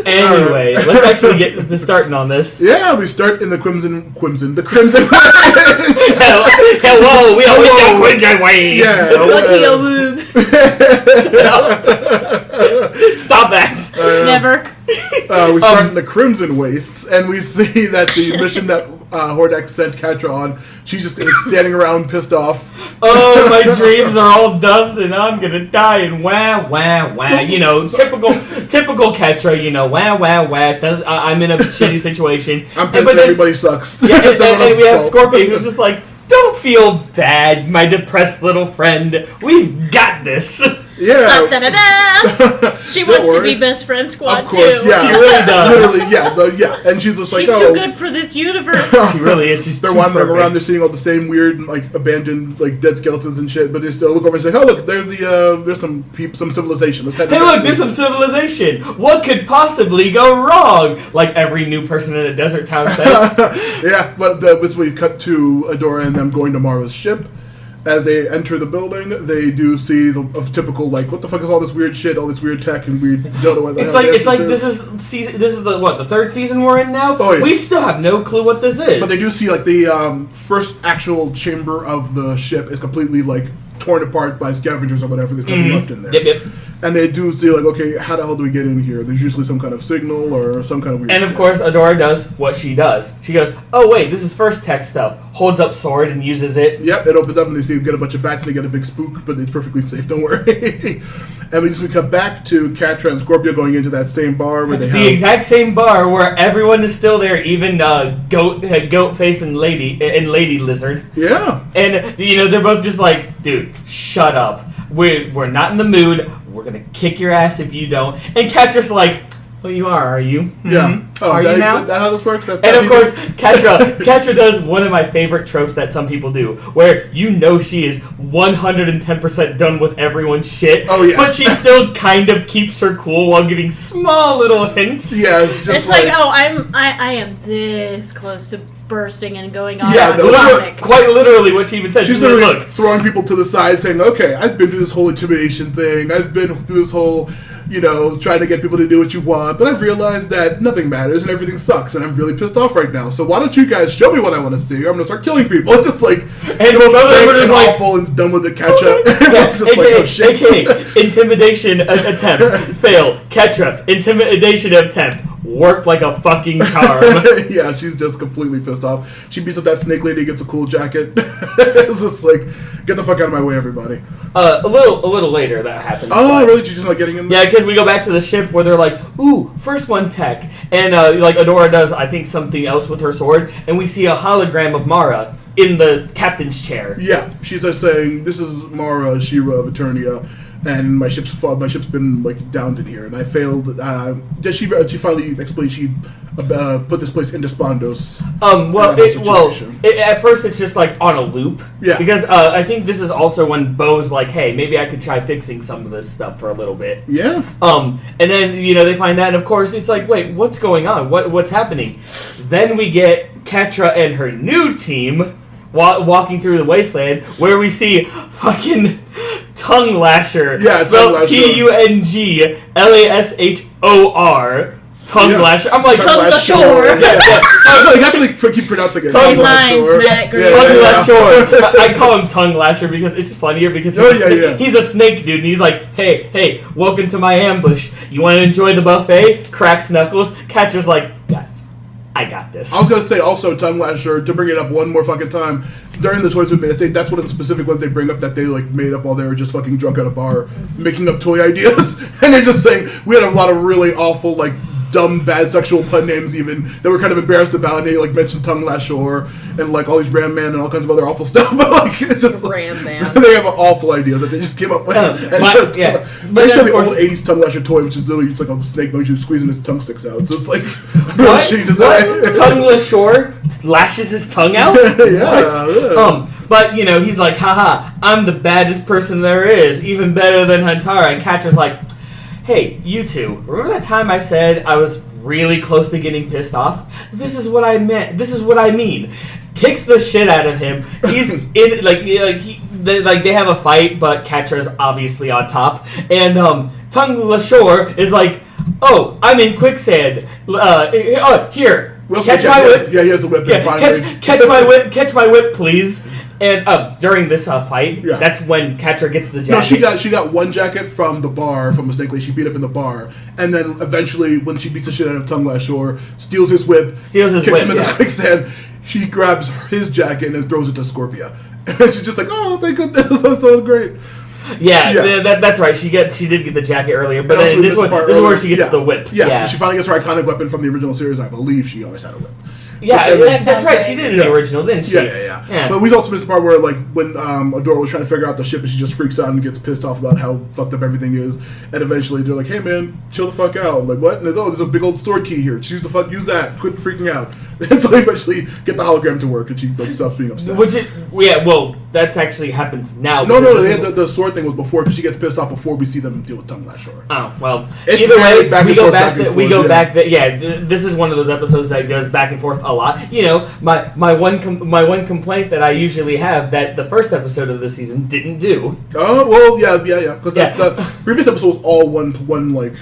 Anyway, let's actually get the starting on this. Yeah, we start in the Crimson. Hello, we always Hello. go Quinja way. Yeah. Go to your woob. Stop that. Never. We start in the Crimson Wastes, and we see that the mission that Hordak sent Catra on, she's just standing around pissed off. Oh, my dreams are all dust, and I'm gonna die. And wah wah wah. You know, typical Catra. You know, wah wah wah. I'm in a shitty situation. I'm pissed but that then- everybody sucks. Yeah, It's everyone and we have else's fault. Scorpion, who's just like, "Don't feel bad, my depressed little friend. We've got this." Yeah. Da-da-da. She wants to worry. be best friend squad Of course, too. yeah. She really does. Literally, yeah. And she's just like, She's oh. too good for this universe. She really is. She's They're too wandering perfect. around. They're seeing all the same weird, like abandoned, like dead skeletons and shit. But they still look over and say, "Oh, look, there's some civilization. Let's head." Hey, to look, that." there's some civilization. What could possibly go wrong? Like every new person in a desert town says. Yeah, but this we cut to Adora and them going to Mara's ship. As they enter the building, they do see the typical like, what the fuck is all this weird shit, all this weird tech, and we don't know what the hell. It's like this is the third season we're in now. Oh, yeah. We still have no clue what this is. But they do see like the first actual chamber of the ship is completely like torn apart by scavengers or whatever. There's nothing left in there. Yep. And they do see like, okay, how the hell do we get in here? There's usually some kind of signal or some kind of weird And of shit. course, Adora does what she does. She goes, "Oh wait, this is first tech stuff." Holds up sword and uses it. Yep, it opens up and they see get a bunch of bats and they get a big spook, but it's perfectly safe, don't worry. And we cut back to Catra and Scorpio going into that same bar where they have... The exact same bar where everyone is still there, even goat face and lady lizard. Yeah. And they're both just like, "Dude, shut up. We're not in the mood. We're gonna kick your ass if you don't." And Catra's like, "Well, you are you? Yeah. Mhm. Are you now?" Is that how this works? And of course, Catra does one of my favorite tropes that some people do, where she is 110% done with everyone's shit, Oh, yeah. but she still kind of keeps her cool while giving small little hints. Yeah, it's just It's like, I am this close to bursting and going on. Yeah, no, Quite literally what she even said. she's She's like, literally "Look, throwing people to the side saying, okay, I've been through this whole intimidation thing. I've been through this whole, trying to get people to do what you want. But I've realized that nothing matters and everything sucks. And I'm really pissed off right now. So why don't you guys show me what I want to see? Or I'm going to start killing people." It's just like, And both of them were just like, awful and done with the catch-up. Everyone's just like, oh shit. AKA intimidation attempt, fail. Catra, intimidation attempt, worked like a fucking charm. Yeah, she's just completely pissed off. She beats up that snake lady, gets a cool jacket. It's just like, get the fuck out of my way, everybody. A little later that happens. Oh, but- really? She's just not getting in there? Yeah, because we go back to the ship where they're like, "Ooh, first one tech," and like Adora does, I think, something else with her sword, and we see a hologram of Mara in the captain's chair. Yeah, she's just saying, "This is Mara, She-Ra of Eternia, and my ship's been like downed in here, and I failed." She finally explained she put this place into Spondos. At first it's just like on a loop. Yeah. Because I think this is also when Bo's like, "Hey, maybe I could try fixing some of this stuff for a little bit." Yeah. And then they find that, and of course it's like, "Wait, what's going on? What's happening?" Then we get Catra and her new team walking through the wasteland, where we see fucking Tongue Lasher, Yeah, spelled Tongue Lasher. TUNGLASHOR. Tongue Yeah. Lasher. I'm like, Tongue Tongue Lasher. Lasher. Yeah. Oh, you have to keep pronouncing it. Tongue Big lines, Lasher. Matt. Great. Tongue Yeah. Lasher. I call him Tongue Lasher because it's funnier because Yeah. he's a snake dude, and he's like, hey, welcome to my ambush. You want to enjoy the buffet? Cracks knuckles. Catcher's like, "Guys, I got this." I was gonna say also Tongue Lasher, to bring it up one more fucking time, during the Toys with Minutes, that's one of the specific ones they bring up that they like made up while they were just fucking drunk at a bar, making up toy ideas, and they're just saying we had a lot of really awful like dumb bad sexual pun names even that we're kind of embarrassed about, and they like mentioned Tongue Lasher and like all these Ram Man and all kinds of other awful stuff, but like it's just Ram Man. they have awful ideas that they just came up with. But They then, show of the course- old 80s Tongue Lasher toy, which is literally just like a snake monkey squeezing his tongue sticks out, so it's like really What? shitty design. What? Tongue Lasher lashes his tongue out? Yeah. But he's like, "Haha, I'm the baddest person there is, even better than Huntara." And Catra's like, hey, you two, remember that time I said I was really close to getting pissed off? This is what I meant. This is what I mean. Kicks the shit out of him. He's in they have a fight, but Catra's obviously on top, and Tongue Lashore is like, oh, I'm in quicksand. Here. Catch my whip. Yeah, he has a whip. Yeah, catch my whip, please. And during this fight, that's when Catra gets the jacket. No, she got one jacket from the bar, from a snake lady. She beat up in the bar, and then eventually, when she beats the shit out of Tongue Lashore, steals his whip, kicks him in the quicksand. She grabs his jacket and throws it to Scorpia, and she's just like, "Oh, thank goodness, that's so great." Yeah. That's right. She did get the jacket earlier, but then this is where she gets the whip. Yeah, she finally gets her iconic weapon from the original series. I believe she always had a whip. Yeah, that's right. She did in the original, didn't she? Yeah. But we also missed the part where, like, when Adora was trying to figure out the ship, and she just freaks out and gets pissed off about how fucked up everything is. And eventually, they're like, "Hey, man, chill the fuck out." I'm like, what? And there's a big old sword key here. Use that. Quit freaking out. And so they eventually get the hologram to work, and she stops being upset. That's actually happens now. No, the sword thing was before, because she gets pissed off before we see them deal with Tongue Lashore. Oh, well. It's either way, we go back. This is one of those episodes that goes back and forth a lot. You know, my one complaint that I usually have that the first episode of the season didn't do. Oh, well, yeah. Because the previous episode was all one like,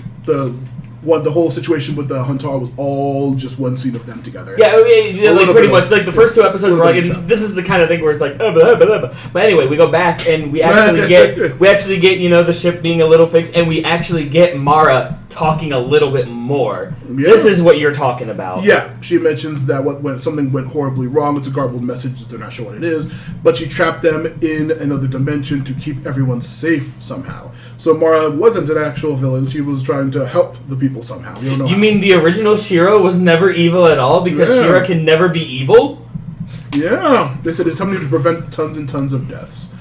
the whole situation with the Huntara was all just one scene of them together. Yeah, like pretty much. Like the first two episodes were like, and this is the kind of thing where it's like, blah, blah, blah. But anyway, we go back and we actually get the ship being a little fixed, and we actually get Mara talking a little bit more. Yeah. This is what you're talking about. Yeah, she mentions that when something went horribly wrong, it's a garbled message that they're not sure what it is, but she trapped them in another dimension to keep everyone safe somehow. So Mara wasn't an actual villain; she was trying to help the people somehow. We don't know. You mean the original Shira was never evil at all because Shira can never be evil? Yeah, they said it's time to prevent tons and tons of deaths.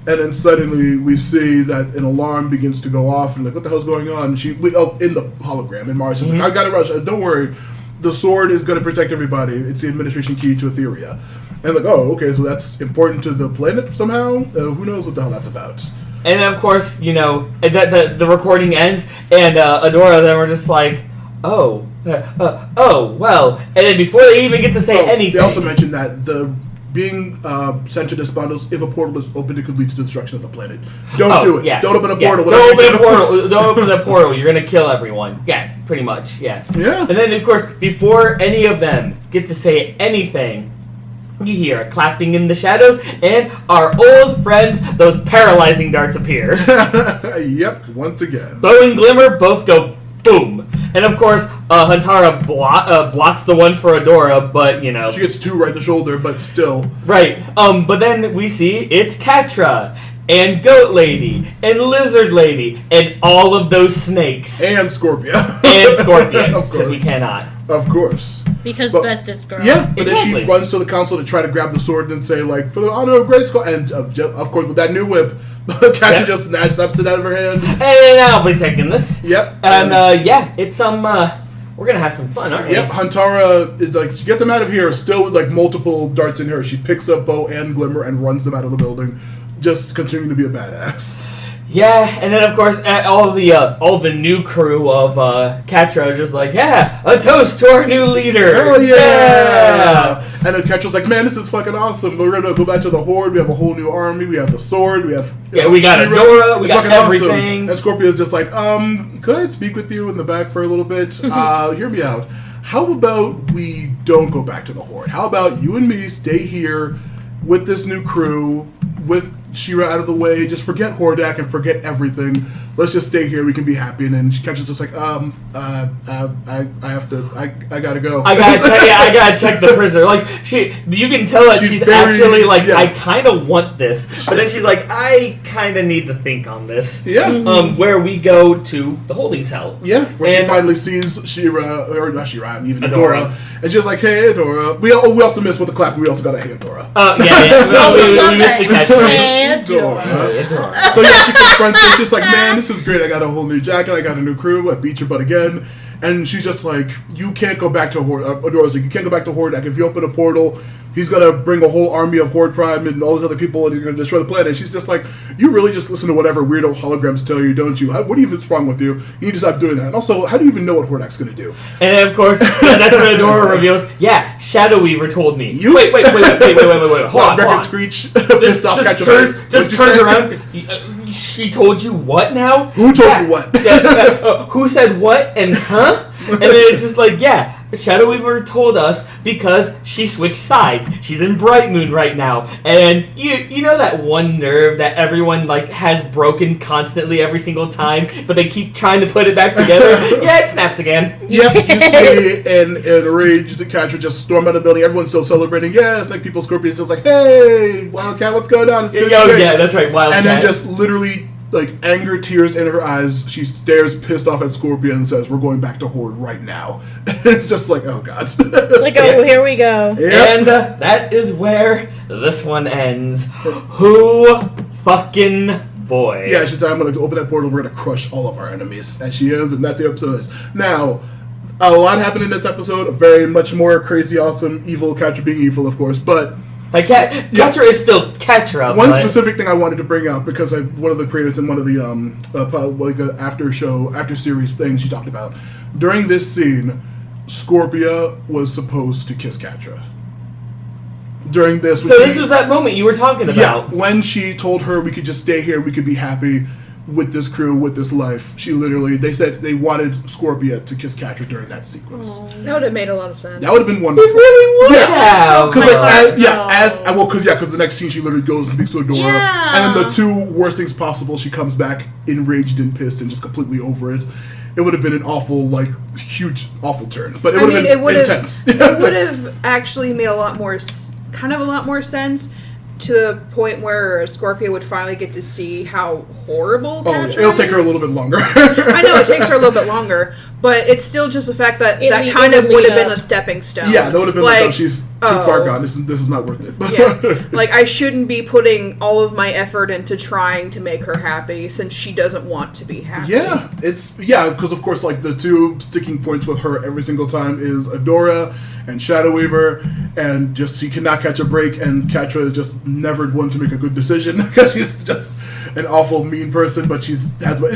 And then suddenly we see that an alarm begins to go off, and like, what the hell's going on? In the hologram, and Mars is like, I gotta rush. Don't worry, the sword is going to protect everybody. It's the administration key to Etheria. And like, oh, okay, so that's important to the planet somehow. Who knows what the hell that's about? And of course, the recording ends, and Adora then we're just like, oh well. And then before they even get to say anything, they also mentioned that the being sent to Despondos, if a portal is open, it could lead to the destruction of the planet. Don't do it. Yeah. Don't open a portal. Don't open a portal. You're going to kill everyone. Yeah, pretty much. Yeah. And then, of course, before any of them get to say anything, you hear a clapping in the shadows, and our old friends, those paralyzing darts, appear. Yep, once again. Bow and Glimmer both go boom. And of course, Huntara blocks the one for Adora, but she gets two right in the shoulder, but still. Right. But then we see it's Catra and Goat Lady and Lizard Lady and all of those snakes and Scorpia of course we cannot. Of course. Because bestest girl. Yeah, but then she runs to the council to try to grab the sword and say, like, for the honor of Grayskull, and of course with that new whip, Catra just snaps it out of her hand. And I'll be taking this. Yep. And it's we're gonna have some fun, aren't we? Yep. Huntara is like, get them out of here. Still with like multiple darts in her. She picks up Bow and Glimmer and runs them out of the building, just continuing to be a badass. Yeah, and then of course all the new crew of Catra are just like, yeah, a toast to our new leader. Hell yeah! And then Catra's like, man, this is fucking awesome. We're gonna go back to the Horde. We have a whole new army. We have the sword. We have we got Adora. We got everything. Awesome. And Scorpio's just like, could I speak with you in the back for a little bit? Hear me out. How about we don't go back to the Horde? How about you and me stay here with this new crew, with She-Ra out of the way, just forget Hordak and forget everything. Let's just stay here. We can be happy. And then Catra's just like, I gotta go. I gotta check the prisoner. Like you can tell that she's actually like, I kind of want this, but then she's like, I kind of need to think on this. Yeah. Where we go to the holding cell. Yeah. Where she finally sees She-Ra, or not She-Ra, even Adora. And she's like, hey, Adora. We also missed with the clap. We also got a hey, Adora. We missed the catchphrase. Adora. So yeah, she confronts her. She's like, man, this is great. I got a whole new jacket. I got a new crew. I beat your butt again. And she's just like, you can't go back to Horde. Adora's like, you can't go back to Horde. Like, if you open a portal, he's gonna bring a whole army of Horde Prime and all these other people, and you're gonna destroy the planet. And she's just like, you really just listen to whatever weirdo holograms tell you, don't you? What even is wrong with you? You need to stop doing that. And also, how do you even know what Hordak's gonna do? And then, of course, that's when Adora reveals, yeah, Shadow Weaver told me. Wait. Hold on. Record Screech. Just turns around. She told you what now? Who told you what? Who said what and huh? And then it's just like, yeah, Shadow Weaver told us because she switched sides. She's in Bright Moon right now. And you know that one nerve that everyone like has broken constantly every single time, but they keep trying to put it back together? Yeah, it snaps again. Yep, you see in a rage, the Catra just storm out of the building. Everyone's still celebrating. Yeah, it's like people Scorpion's just like, hey, Wildcat, what's going on? It's gonna be great. Yeah, that's right, Wildcat. And then just literally, like, anger, tears in her eyes, she stares pissed off at Scorpion and says, we're going back to Horde right now. It's just like, oh god. Like, oh, here we go. Yep. And that is where this one ends. Who fucking boy. Yeah, she said, I'm going to open that portal, we're going to crush all of our enemies. And she ends, and that's the episode. Now, a lot happened in this episode. Very much more crazy, awesome, evil, Catra being evil, of course, but... Like, Catra is still Catra. One specific thing I wanted to bring up, because one of the creators in one of the after series things she talked about, during this scene, Scorpia was supposed to kiss Catra. During this, so this is that moment you were talking about. Yeah, when she told her we could just stay here, we could be happy with this crew, with this life. They said they wanted Scorpia to kiss Catra during that sequence. That would have made a lot of sense. That would have been wonderful. It really would have. Because the next scene she literally goes and speaks to Adora, Yeah. and then the two worst things possible, she comes back enraged and pissed and just completely over it. It would have been an awful, like, huge, awful turn, but it would have been intense. It would have actually made a lot more sense. To the point where Scorpia would finally get to see how horrible Catra it'll take her a is. little bit longer. I know, it takes her a little bit longer, but it's still just the fact that that kind of would have been a stepping stone. Yeah, that would have been like, oh, she's too far gone. This is not worth it. Yeah. Like, I shouldn't be putting all of my effort into trying to make her happy since she doesn't want to be happy. Yeah, because of course, like, the two sticking points with her every single time is Adora and Shadow Weaver, and just she cannot catch a break, and Catra is just never one to make a good decision because she's just an awful, mean person. But it's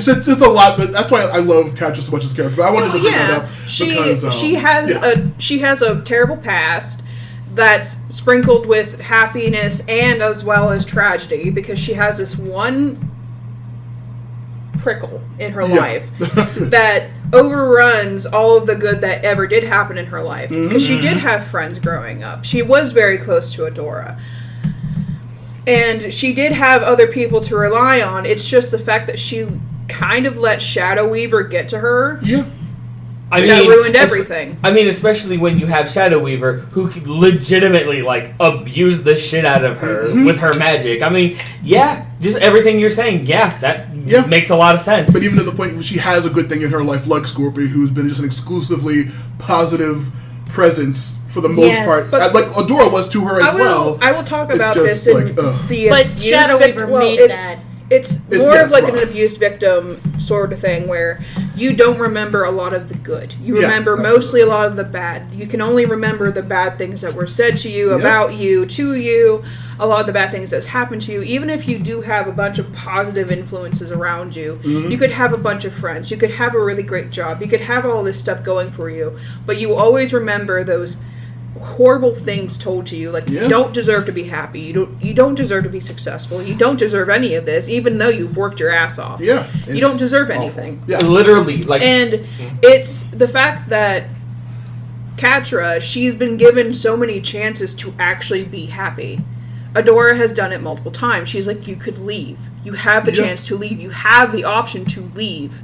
just a lot. But that's why I love Catra so much as a character. But I wanted to bring that up because she has a terrible past that's sprinkled with happiness and as well as tragedy, because she has this one prickle in her life that overruns all of the good that ever did happen in her life, because she did have friends growing up. She was very close to Adora, and she did have other people to rely on. It's just the fact that she kind of let Shadow Weaver get to her. Yeah. That ruined everything. I mean, especially when you have Shadow Weaver, who could legitimately, like, abuse the shit out of her with her magic. I mean, yeah, just everything you're saying, that makes a lot of sense. But even to the point where she has a good thing in her life, like Scorpio, who's been just an exclusively positive presence for the most part. But like Adora was to her as well. I will talk about just this in the But Shadow Weaver made that. It's more of like an abuse victim sort of thing where you don't remember a lot of the good. You remember mostly a lot of the bad. You can only remember the bad things that were said to you, about you, to you, a lot of the bad things that's happened to you. Even if you do have a bunch of positive influences around you, you could have a bunch of friends, you could have a really great job, you could have all this stuff going for you, but you always remember those horrible things told to you, like you don't deserve to be happy, you don't deserve to be successful, you don't deserve any of this, even though you've worked your ass off. You don't deserve anything. Literally, like, and it's the fact that Catra, she's been given so many chances to actually be happy. Adora has done it multiple times. She's like, you could leave, you have the chance to leave, you have the option to leave.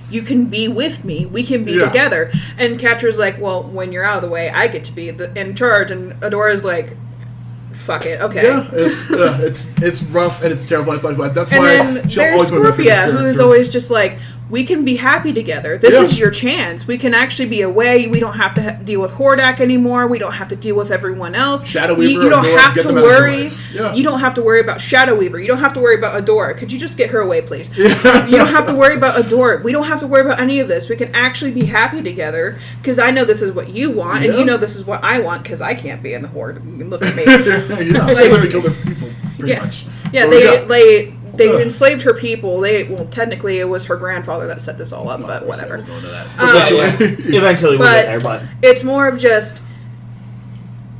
You can be with me. We can be together. And Catra's like, well, when you're out of the way, I get to be in charge. And Adora's like, fuck it, okay. Yeah, it's rough and it's terrible. It's like, that's and why then she'll there's always be my favorite Scorpia, who's always just like, we can be happy together. This is your chance. We can actually be away. We don't have to deal with Hordak anymore. We don't have to deal with everyone else. Shadow Weaver, you don't have to worry. Yeah. You don't have to worry about Shadow Weaver. You don't have to worry about Adora. Could you just get her away, please? You don't have to worry about Adora. We don't have to worry about any of this. We can actually be happy together because I know this is what you want, and you know this is what I want because I can't be in the Horde. Look at me. They literally killed their people, pretty much. Yeah, so they enslaved her people. Technically, it was her grandfather that set this all up, but whatever. Eventually, we'll get there, but it's more of just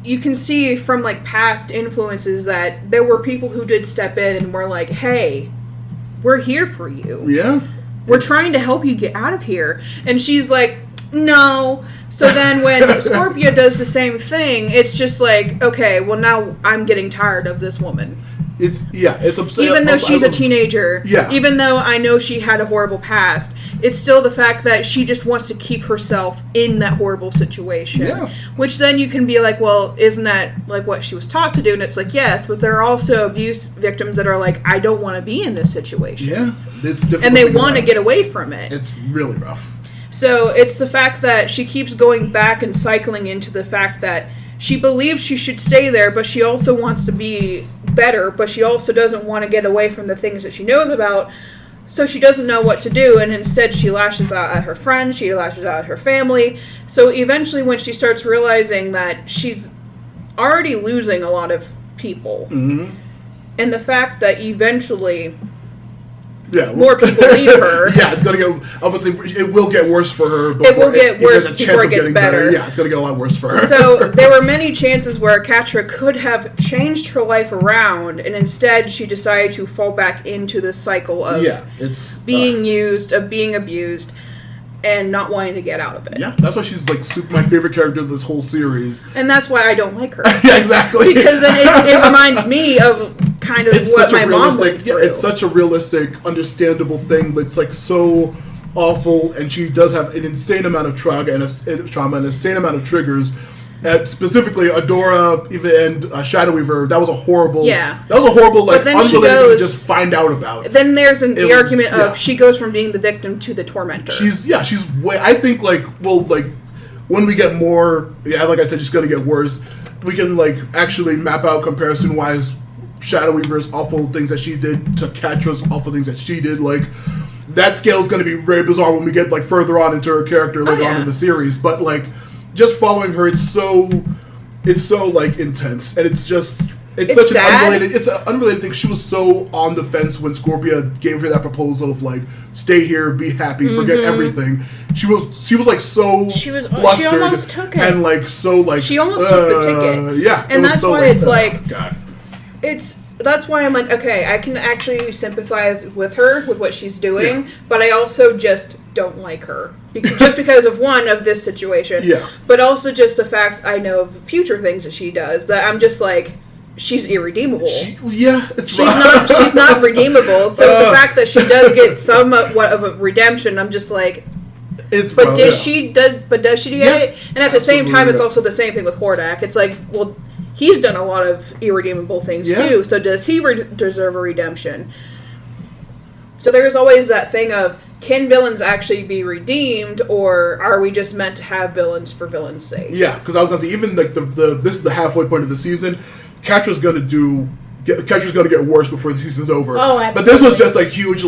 you can see from like past influences that there were people who did step in and were like, "Hey, we're here for you. Yeah, we're trying to help you get out of here." And she's like, "No." So then when Scorpia does the same thing, it's just like, okay, well now I'm getting tired of this woman. It's upsetting. Even though she's a teenager, yeah. Even though I know she had a horrible past, it's still the fact that she just wants to keep herself in that horrible situation. Yeah. Which then you can be like, well, isn't that like what she was taught to do? And it's like, yes, but there are also abuse victims that are like, I don't want to be in this situation. Yeah, it's difficult. And they want to get away from it. It's really rough. So it's the fact that she keeps going back and cycling into the fact that she believes she should stay there, but she also wants to be better, but she also doesn't want to get away from the things that she knows about, so she doesn't know what to do, and instead she lashes out at her friends, she lashes out at her family. So eventually when she starts realizing that she's already losing a lot of people, and the fact that eventually more people leave her. Yeah, it's gonna get. I would say it will get worse for her. It will get worse before it gets better. Yeah, it's gonna get a lot worse for her. So there were many chances where Catra could have changed her life around, and instead she decided to fall back into the cycle of being used, of being abused, and not wanting to get out of it. Yeah, that's why she's like my favorite character of this whole series. And that's why I don't like her. Yeah, exactly. Because it reminds me of kind of what my mom went through. Yeah, it's such a realistic, understandable thing, but it's like so awful, and she does have an insane amount of trauma and an insane amount of triggers. Specifically, Adora and Shadow Weaver. That was a horrible. Yeah. That was a horrible, like, unrelated thing to just find out about. Then there's the argument of she goes from being the victim to the tormentor. She's way. I think when we get more, like I said, she's gonna get worse. We can actually map out comparison wise Shadow Weaver's awful things that she did to Catra's awful things that she did. That scale is gonna be very bizarre when we get further on into her character later on in the series. But just following her, it's so intense, and it's such sad. an unrelated thing. She was so on the fence when Scorpia gave her that proposal of stay here, be happy, forget everything. She was flustered. She almost took it. And she almost took the ticket. Yeah. And that's why it's God. That's why I'm like, okay, I can actually sympathize with her, with what she's doing, but I also just don't like her. Just because of this situation. Yeah. But also just the fact I know of future things that she does, that I'm just like, she's irredeemable. She's not redeemable. So the fact that she does get somewhat of a redemption, I'm just like, does she get it? And at the same time, it's also the same thing with Hordak. It's like, well, he's done a lot of irredeemable things too. So does he deserve a redemption? So there's always that thing of, can villains actually be redeemed, or are we just meant to have villains for villains' sake? Yeah, because I was gonna say, even this is the halfway point of the season. Catra's gonna get worse before the season's over. Oh, absolutely. But this was just huge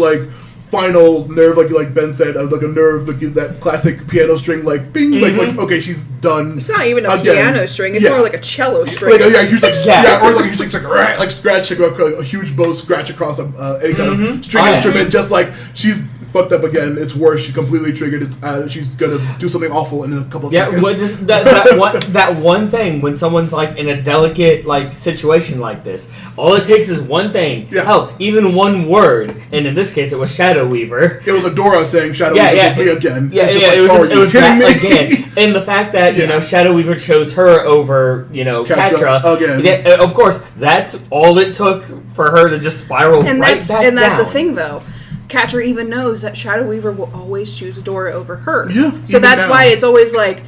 final nerve, like Ben said, a nerve, that classic piano string, bing, okay, she's done. It's not even a piano string; it's more like a cello string. Or a huge scratch, a huge bow scratch across any kind of string instrument, just she's fucked up again. It's worse. She's completely triggered. She's gonna do something awful in a couple of seconds. That one thing when someone's in a delicate situation like this, all it takes is one thing. Yeah. Hell, even one word, and in this case, it was Shadow Weaver. It was Adora saying Shadow Weaver me again. Yeah, it was that again. And the fact that Shadow Weaver chose her over Catra again. Yeah, of course, that's all it took for her to just spiral back down. And that's the thing, though. Catra even knows that Shadow Weaver will always choose Adora over her. Yeah. So that's why it's always I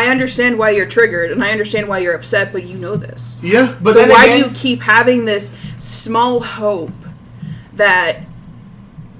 understand why you're triggered, and I understand why you're upset, but you know this. Yeah. But so why do you keep having this small hope that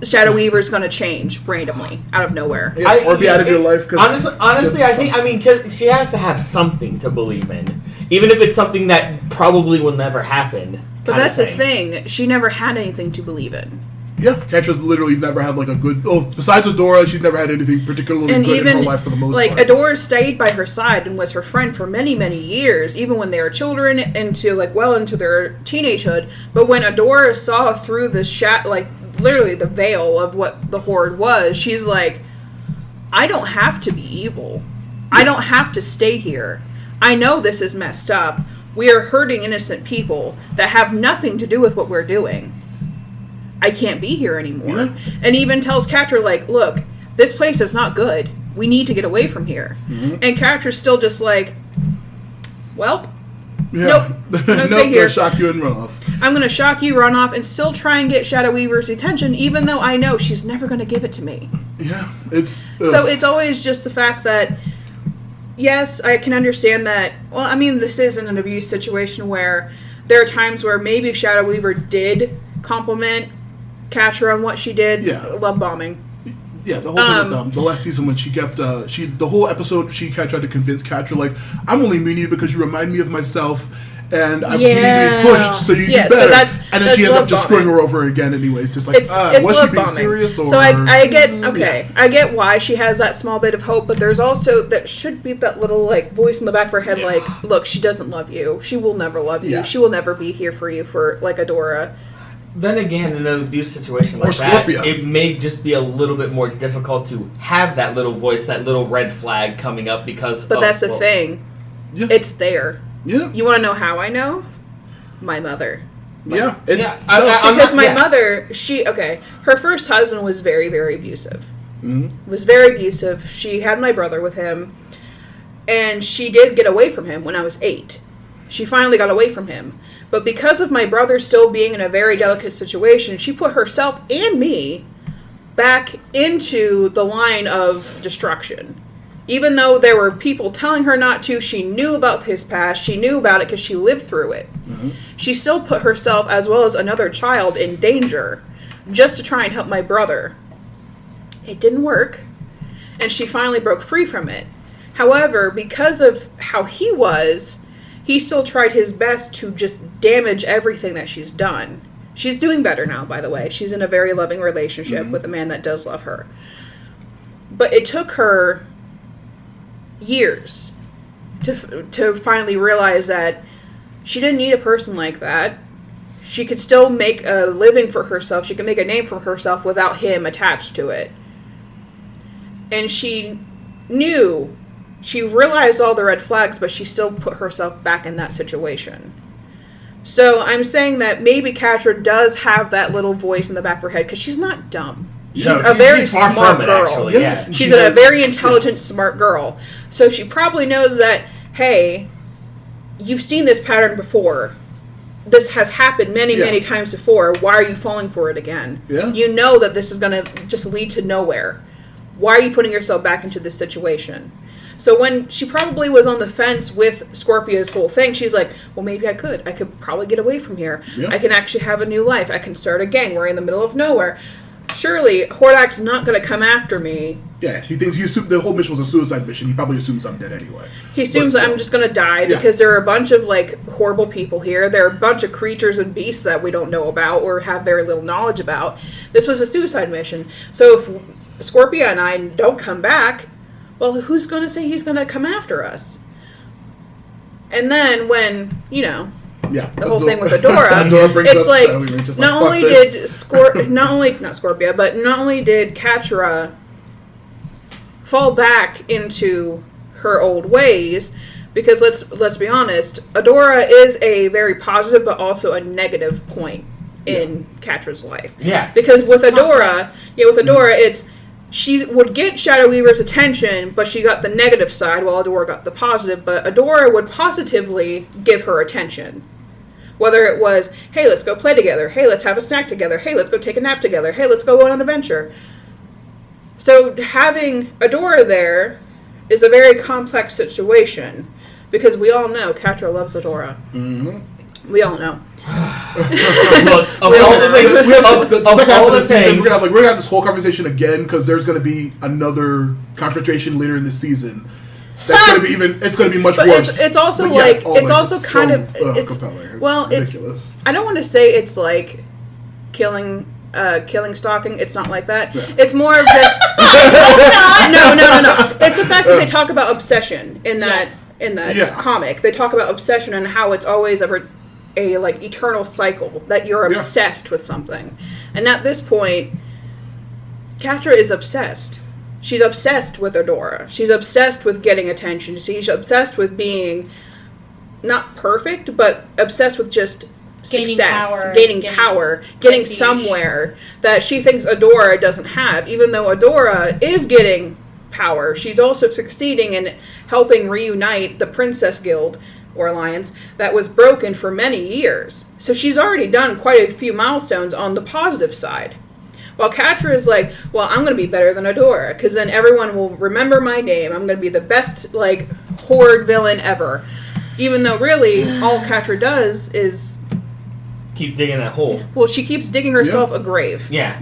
Shadow Weaver's going to change randomly out of nowhere. Yeah, or be out of your life. Honestly, I think, because she has to have something to believe in. Even if it's something that probably will never happen. But that's the thing. She never had anything to believe in. Yeah, Catra literally never had like a good... Oh, besides Adora, she'd never had anything particularly good in her life for the most part. Like, Adora stayed by her side and was her friend for many, many years, even when they were children into, like, well into their teenagehood. But when Adora saw through the literally the veil of what the Horde was, she's like, I don't have to be evil. I don't have to stay here. I know this is messed up. We are hurting innocent people that have nothing to do with what we're doing. I can't be here anymore. Yeah. And even tells Catra, like, look, this place is not good. We need to get away from here. Mm-hmm. And Catra's still just like, well, nope. I'm going to stay here. Shock you and run off. I'm going to shock you, run off, and still try and get Shadow Weaver's attention, even though I know she's never going to give it to me. Yeah, it's... So it's always just the fact that, yes, I can understand that. Well, I mean, this isn't an abuse situation where there are times where maybe Shadow Weaver did compliment Catra on what she did. Yeah. Love bombing. Yeah, the whole thing with the last season when she kept the whole episode she tried to convince Catra, like, I'm only mean to you because you remind me of myself and I'm needing to be pushed so you do better. So and then she ends up just screwing her over again anyway. It's just like, it's was she being serious? Or... So I get, I get why she has that small bit of hope, but there's also, that should be that little, like, voice in the back of her head, like, look, she doesn't love you. She will never love you. Yeah. She will never be here for you for, like, Adora. Then again, in an abuse situation like that, it may just be a little bit more difficult to have that little voice, that little red flag coming up because But that's the thing. Yeah. It's there. Yeah. You want to know how I know? My mother. Yeah. Because my mother, her first husband was very, very abusive. Mm-hmm. Was very abusive. She had my brother with him. And she did get away from him when I was 8. She finally got away from him. But because of my brother still being in a very delicate situation, she put herself and me back into the line of destruction. Even though there were people telling her not to, she knew about his past. She knew about it because she lived through it. Mm-hmm. She still put herself, as well as another child, in danger just to try and help my brother. It didn't work, and she finally broke free from it. However, because of how he was... he still tried his best to just damage everything that she's done. She's doing better now, by the way. She's in a very loving relationship with a man that does love her. But it took her years to finally realize that she didn't need a person like that. She could still make a living for herself. She could make a name for herself without him attached to it. And she knew... she realized all the red flags, but she still put herself back in that situation. So I'm saying that maybe Catra does have that little voice in the back of her head, because she's not dumb. She's a very smart girl. Actually, yeah. She's a very intelligent, smart girl. So she probably knows that, hey, you've seen this pattern before. This has happened many times before. Why are you falling for it again? Yeah. You know that this is going to just lead to nowhere. Why are you putting yourself back into this situation? So when she probably was on the fence with Scorpia's whole thing, she's like, well, maybe I could probably get away from here. Yeah. I can actually have a new life. I can start a gang. We're in the middle of nowhere. Surely, Hordak's not going to come after me. Yeah, he thinks the whole mission was a suicide mission. He probably assumes I'm dead anyway. He assumes that I'm just going to die because there are a bunch of, like, horrible people here. There are a bunch of creatures and beasts that we don't know about or have very little knowledge about. This was a suicide mission. So if Scorpia and I don't come back... well, who's going to say he's going to come after us? And then when, the whole thing with Adora, it's like, not only did Catra fall back into her old ways, because let's be honest, Adora is a very positive but also a negative point in Catra's life. Yeah. Because with Adora, it's... she would get Shadow Weaver's attention, but she got the negative side while Adora got the positive. But Adora would positively give her attention. Whether it was, hey, let's go play together. Hey, let's have a snack together. Hey, let's go take a nap together. Hey, let's go on an adventure. So having Adora there is a very complex situation. Because we all know Catra loves Adora. Mm-hmm. We all know. Look, of all the things, we have the of second half all of the the season. things, We're gonna have this whole conversation again because there's gonna be another confrontation later in the season. That's gonna be even. It's gonna be much But worse. it's also But like yes, oh it's my, also it's kind so, of it's compelling. It's well ridiculous. I don't want to say it's like killing stalking. It's not like that. Yeah. It's more of just no. It's the fact that they talk about obsession in that comic. They talk about obsession and how it's always a like eternal cycle that you're obsessed with something. And at this point, Catra is obsessed. She's obsessed with Adora. She's obsessed with getting attention. She's obsessed with being not perfect, but obsessed with just success, gaining power, getting prestige. somewhere that she thinks Adora doesn't have. Even though Adora is getting power, she's also succeeding in helping reunite the Princess Guild, or Alliance, that was broken for many years. So she's already done quite a few milestones on the positive side. While Catra is like, well, I'm going to be better than Adora, because then everyone will remember my name. I'm going to be the best, like, horde villain ever. Even though, really, all Catra does is... keep digging that hole. Well, she keeps digging herself a grave. Yeah.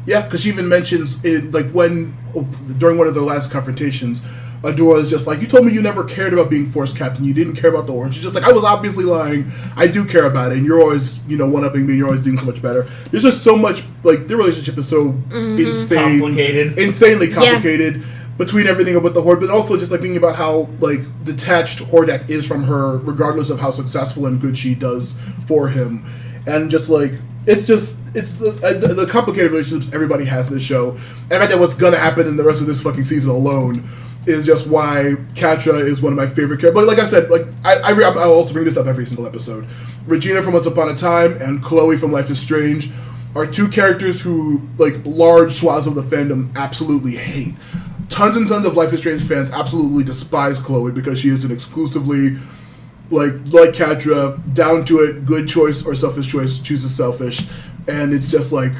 Yeah, because she even mentions it, like during one of the last confrontations, Adora is just like, you told me you never cared about being Force Captain. You didn't care about the Horde. She's just like, I was obviously lying. I do care about it, and you're always, one-upping me. You're always doing so much better. There's just so much, like, their relationship is so insanely complicated between everything with the Horde, but also just like thinking about how like detached Hordak is from her, regardless of how successful and good she does for him, and just like. It's the complicated relationships everybody has in this show, and I bet that what's gonna happen in the rest of this fucking season alone is just why Catra is one of my favorite characters. But like I said, like I'll also bring this up every single episode. Regina from Once Upon a Time and Chloe from Life is Strange are two characters who like large swaths of the fandom absolutely hate. Tons and tons of Life is Strange fans absolutely despise Chloe because she is an exclusively like Catra, down to it, good choice or selfish choice, chooses selfish, and it's just like,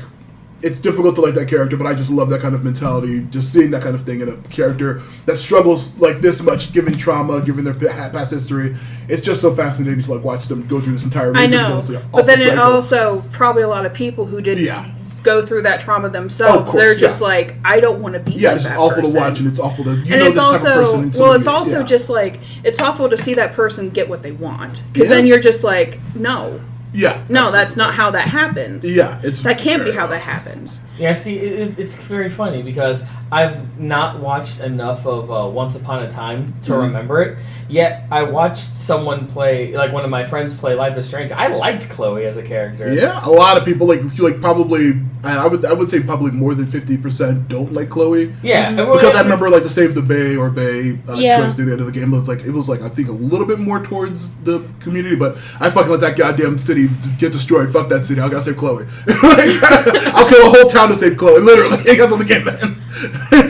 it's difficult to like that character, but I just love that kind of mentality, just seeing that kind of thing in a character that struggles like this much, given trauma, given their past history. It's just so fascinating to like watch them go through this entire I know, but then it also, probably a lot of people who didn't go through that trauma themselves, they're just like, I don't want to be it's that awful person. to watch, and it's awful to and it's also it's also just like, it's awful to see that person get what they want, because then you're just like, no, that's not how that happens. That can't be how that happens. Yeah, see, it's very funny because I've not watched enough of Once Upon a Time to remember it. Yet I watched someone play, like one of my friends play Life is Strange. I liked Chloe as a character. Yeah, a lot of people like probably I would say probably more than 50% don't like Chloe. Yeah, because I remember like the Save the Bay or Bay choice near the end of the game. It was like I think a little bit more towards the community, but I fucking let that goddamn city get destroyed. Fuck that city. I gotta save Chloe. I'll kill a whole town to save Chloe. Literally, that's how the game ends.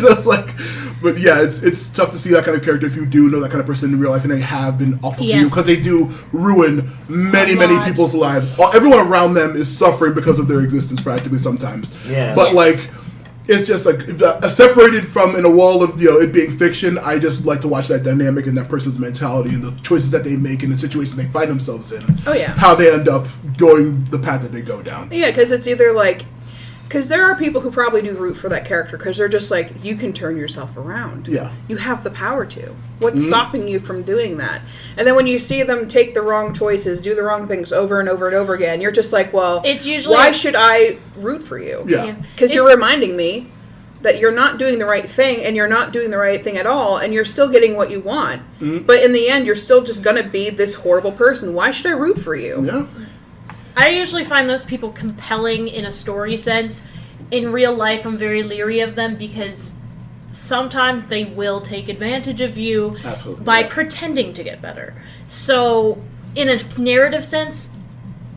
So it's like. But yeah, it's tough to see that kind of character if you do know that kind of person in real life, and they have been awful to you, because they do ruin many people's lives. Everyone around them is suffering because of their existence practically sometimes. Yeah. But like, it's just like separated from in a wall of it being fiction. I just like to watch that dynamic and that person's mentality and the choices that they make and the situations they find themselves in. Oh yeah. How they end up going the path that they go down. Yeah, because it's either like. Because there are people who probably do root for that character because they're just like, you can turn yourself around. Yeah. You have the power to. What's stopping you from doing that? And then when you see them take the wrong choices, do the wrong things over and over and over again, you're just like, well, it's usually why should I root for you? Yeah. Because you're reminding me that you're not doing the right thing, and you're not doing the right thing at all, and you're still getting what you want. But in the end, you're still just going to be this horrible person. Why should I root for you? Yeah. I usually find those people compelling in a story sense. In real life, I'm very leery of them because sometimes they will take advantage of you by pretending to get better. So, in a narrative sense,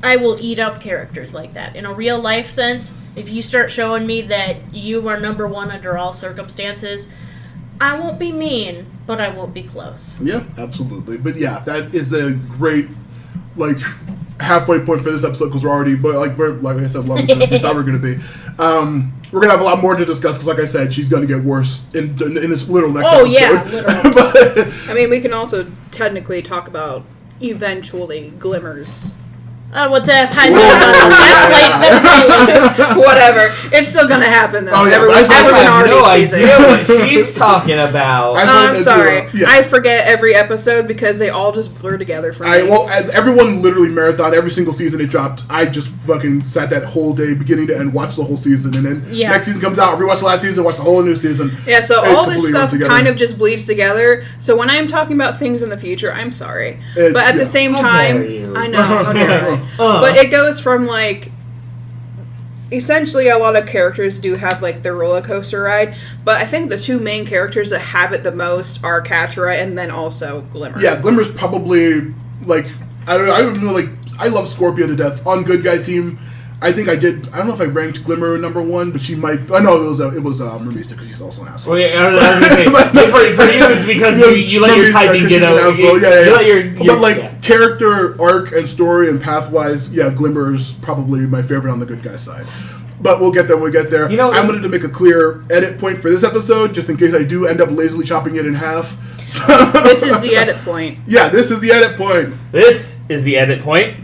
I will eat up characters like that. In a real life sense, if you start showing me that you are number one under all circumstances, I won't be mean, but I won't be close. Yeah, absolutely. But yeah, that is a great, like, halfway point for this episode because we're already, but like I said, longer than we thought we were going to be. We're going to have a lot more to discuss because, like I said, she's going to get worse in this literal next episode. Oh, yeah, literally. But, I mean, we can also technically talk about eventually glimmers What the? That's late. Whatever. It's still gonna happen though. Oh, yeah, Everyone but I have no already sees idea it. what she's talking about. I'm sorry. Yeah. I forget every episode because they all just blur together for me. Everyone literally marathon every single season it dropped. I just fucking sat that whole day, beginning to end, watched the whole season, and then next season comes out, rewatch the last season, watch the whole new season. Yeah, so all this stuff kind of just bleeds together. So when I'm talking about things in the future, I'm sorry, but at the same time, I know, how dare I? But it goes from like. Essentially, a lot of characters do have like their roller coaster ride, but I think the two main characters that have it the most are Catra and then also Glimmer. Yeah, Glimmer's probably like I don't know, like I love Scorpio to death. On Good Guy team, I think I did. I don't know if I ranked Glimmer number one, but she might. I know it was Mermista because she's also an asshole. Well, yeah, I was gonna say, for you, it's because you let your typing get out. Character arc and story and path-wise, Glimmer's probably my favorite on the good guy side. But we'll get there when we get there. I wanted to make a clear edit point for this episode, just in case I do end up lazily chopping it in half. So this is the edit point. Yeah, this is the edit point. This is the edit point.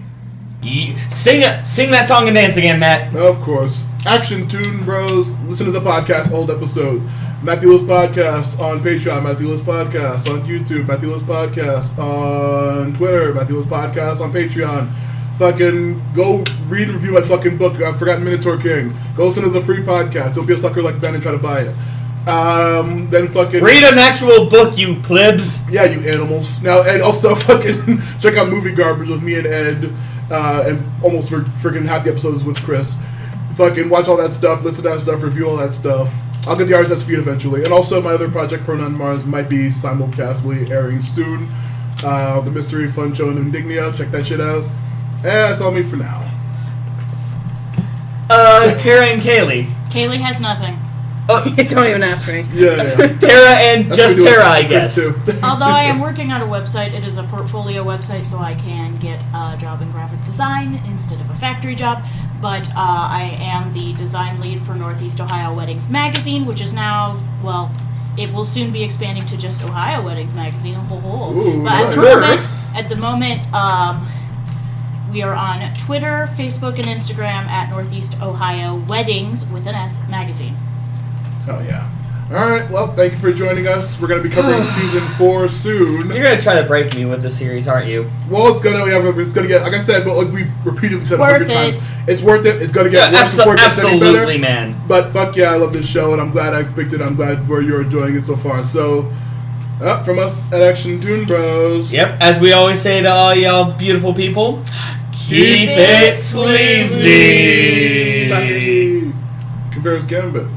Sing that song and dance again, Matt. Of course. Action Toon Bros. Listen to the podcast, old episodes. Matthew Lewis Podcast on Patreon, Matthew Lewis Podcast on YouTube, Matthew Lewis Podcast on Twitter, Matthew Lewis Podcast on Patreon. Fucking go read and review my fucking book, I've Forgotten Minotaur King. Go listen to the free podcast. Don't be a sucker like Ben and try to buy it. Then fucking read an actual book, you plebs. Yeah, you animals. Now, and also fucking check out Movie Garbage with me and Ed, and almost for freaking half the episodes with Chris. Fucking watch all that stuff, listen to that stuff, review all that stuff. I'll get the RSS feed eventually. And also my other project, Pronoun Mars, might be simulcastly airing soon. The Mystery Fun Show in Indignia. Check that shit out. And that's all me for now. Tara and Kaylee. Kaylee has nothing. Oh, don't even ask me. Yeah. Tara and that's just Tara, I guess. Although I am working on a website, it is a portfolio website, so I can get a job in graphic design instead of a factory job. But I am the design lead for Northeast Ohio Weddings Magazine, which is now, well, it will soon be expanding to just Ohio Weddings Magazine. Ooh, but at the moment, we are on Twitter, Facebook, and Instagram at Northeast Ohio Weddings with an S Magazine. Hell yeah. Alright, well, thank you for joining us. We're going to be covering Season 4 soon. You're going to try to break me with the series, aren't you? Well, it's going to get, like I said, but like we've repeatedly said 100 times, it's worth it. It's going to get worse before it gets any better. Absolutely, man. But fuck yeah, I love this show, and I'm glad I picked it. I'm glad you're enjoying it so far. So, from us at Action Toon Bros. Yep, as we always say to all y'all beautiful people, keep it sleazy. Converse Gambit.